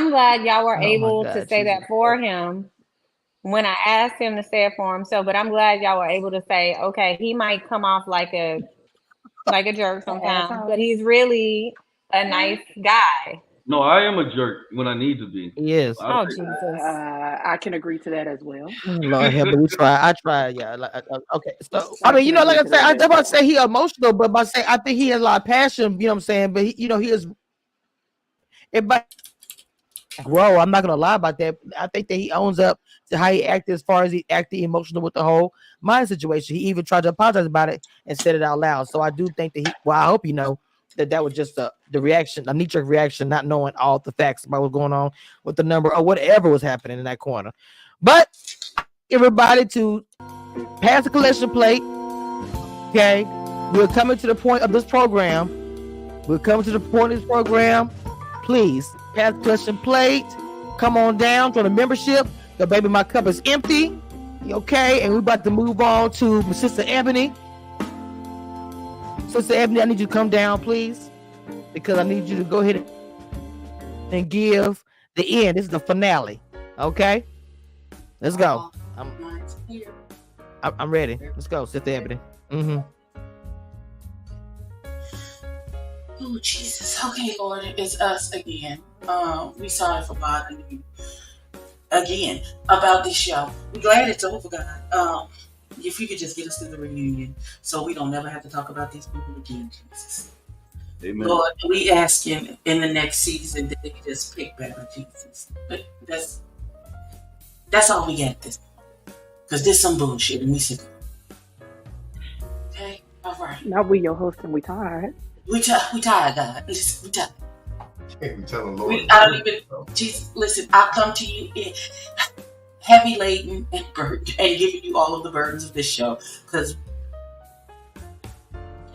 glad y'all were able to say that for him when I asked him to say it for himself. But I'm glad y'all were able to say, okay, he might come off like a jerk sometimes, but he's really a nice guy. No, I am a jerk when I need to be. Yes. Oh Jesus. I can agree to that as well. Lord help me, we try. I try. Yeah. Okay. So I mean, like I said, I'm about to say he emotional, but by saying I think he has a lot of passion. You know what I'm saying? But he is. Everybody grow. I'm not gonna lie about that. I think that he owns up to how he acted as far as he acted emotional with the whole mind situation. He even tried to apologize about it and said it out loud. So I do think that I hope that was just the reaction, a knee-jerk reaction, not knowing all the facts about what's going on with the number or whatever was happening in that corner. But everybody to pass the collection plate. Okay, we're coming to the point of this program. Please pass the collection plate. Come on down to the membership. The baby, my cup is empty. Okay, and we're about to move on to my sister Ebony. Sister Ebony, I need you to come down, please, because I need you to go ahead and give the end. This is the finale. Okay, let's go. I'm ready. Let's go, Sister Ebony. Oh Jesus. Okay, Lord, it's us again. We sorry for bothering you again about this show. We're glad it's over, God. If you could just get us to the reunion so we don't never have to talk about these people again, Jesus. Amen. Lord, we ask in the next season that they just pick better, Jesus. But that's all we got this. Because there's some bullshit and we said, okay, all right. Now we your host and we tired. We tired, God. Listen, we tired. We tell the Lord. I don't even, Jesus, listen, I come to you heavy laden and burdened and giving you all of the burdens of this show because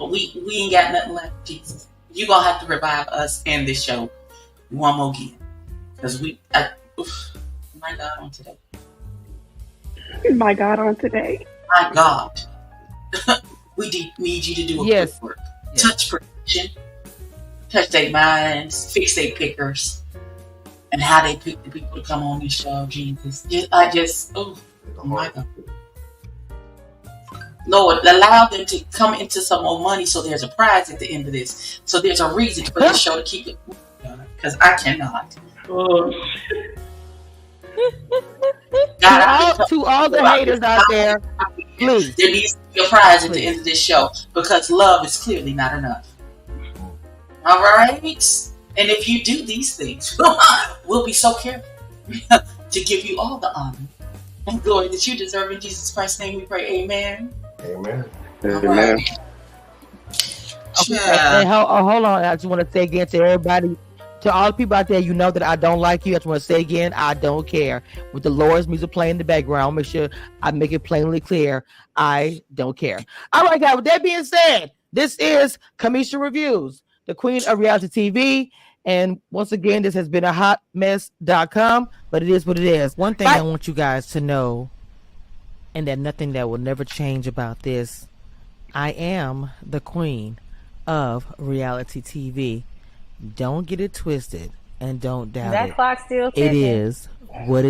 we ain't got nothing left, Jesus. You're going to have to revive us and this show one more again. Because my God on today. My God on today. My God. We need you to do a quick work. Touch production. Touch their minds. Fix their pickers. And how they pick the people to come on this show, Jesus. Oh my God. Lord, allow them to come into some more money so there's a prize at the end of this. So there's a reason for this show to keep it moving, because I cannot. God, to all the haters out there, please. There needs to be a prize at the end of this show because love is clearly not enough. All right? And if you do these things, we'll be so careful to give you all the honor and glory that you deserve. In Jesus Christ's name we pray. Amen. Amen. Amen. Okay, and hold on. I just want to say again to everybody, to all the people out there, you know that I don't like you. I just want to say again, I don't care. With the Lord's music playing in the background, make sure I make it plainly clear. I don't care. All right, guys. With that being said, this is Kamisha Reviews, the queen of reality TV. And once again, this has been a hotmess.com, but it is what it is. One thing I want you guys to know, and that nothing that will never change about this, I am the queen of reality TV. Don't get it twisted and don't doubt That it. clock still It ticking. is what it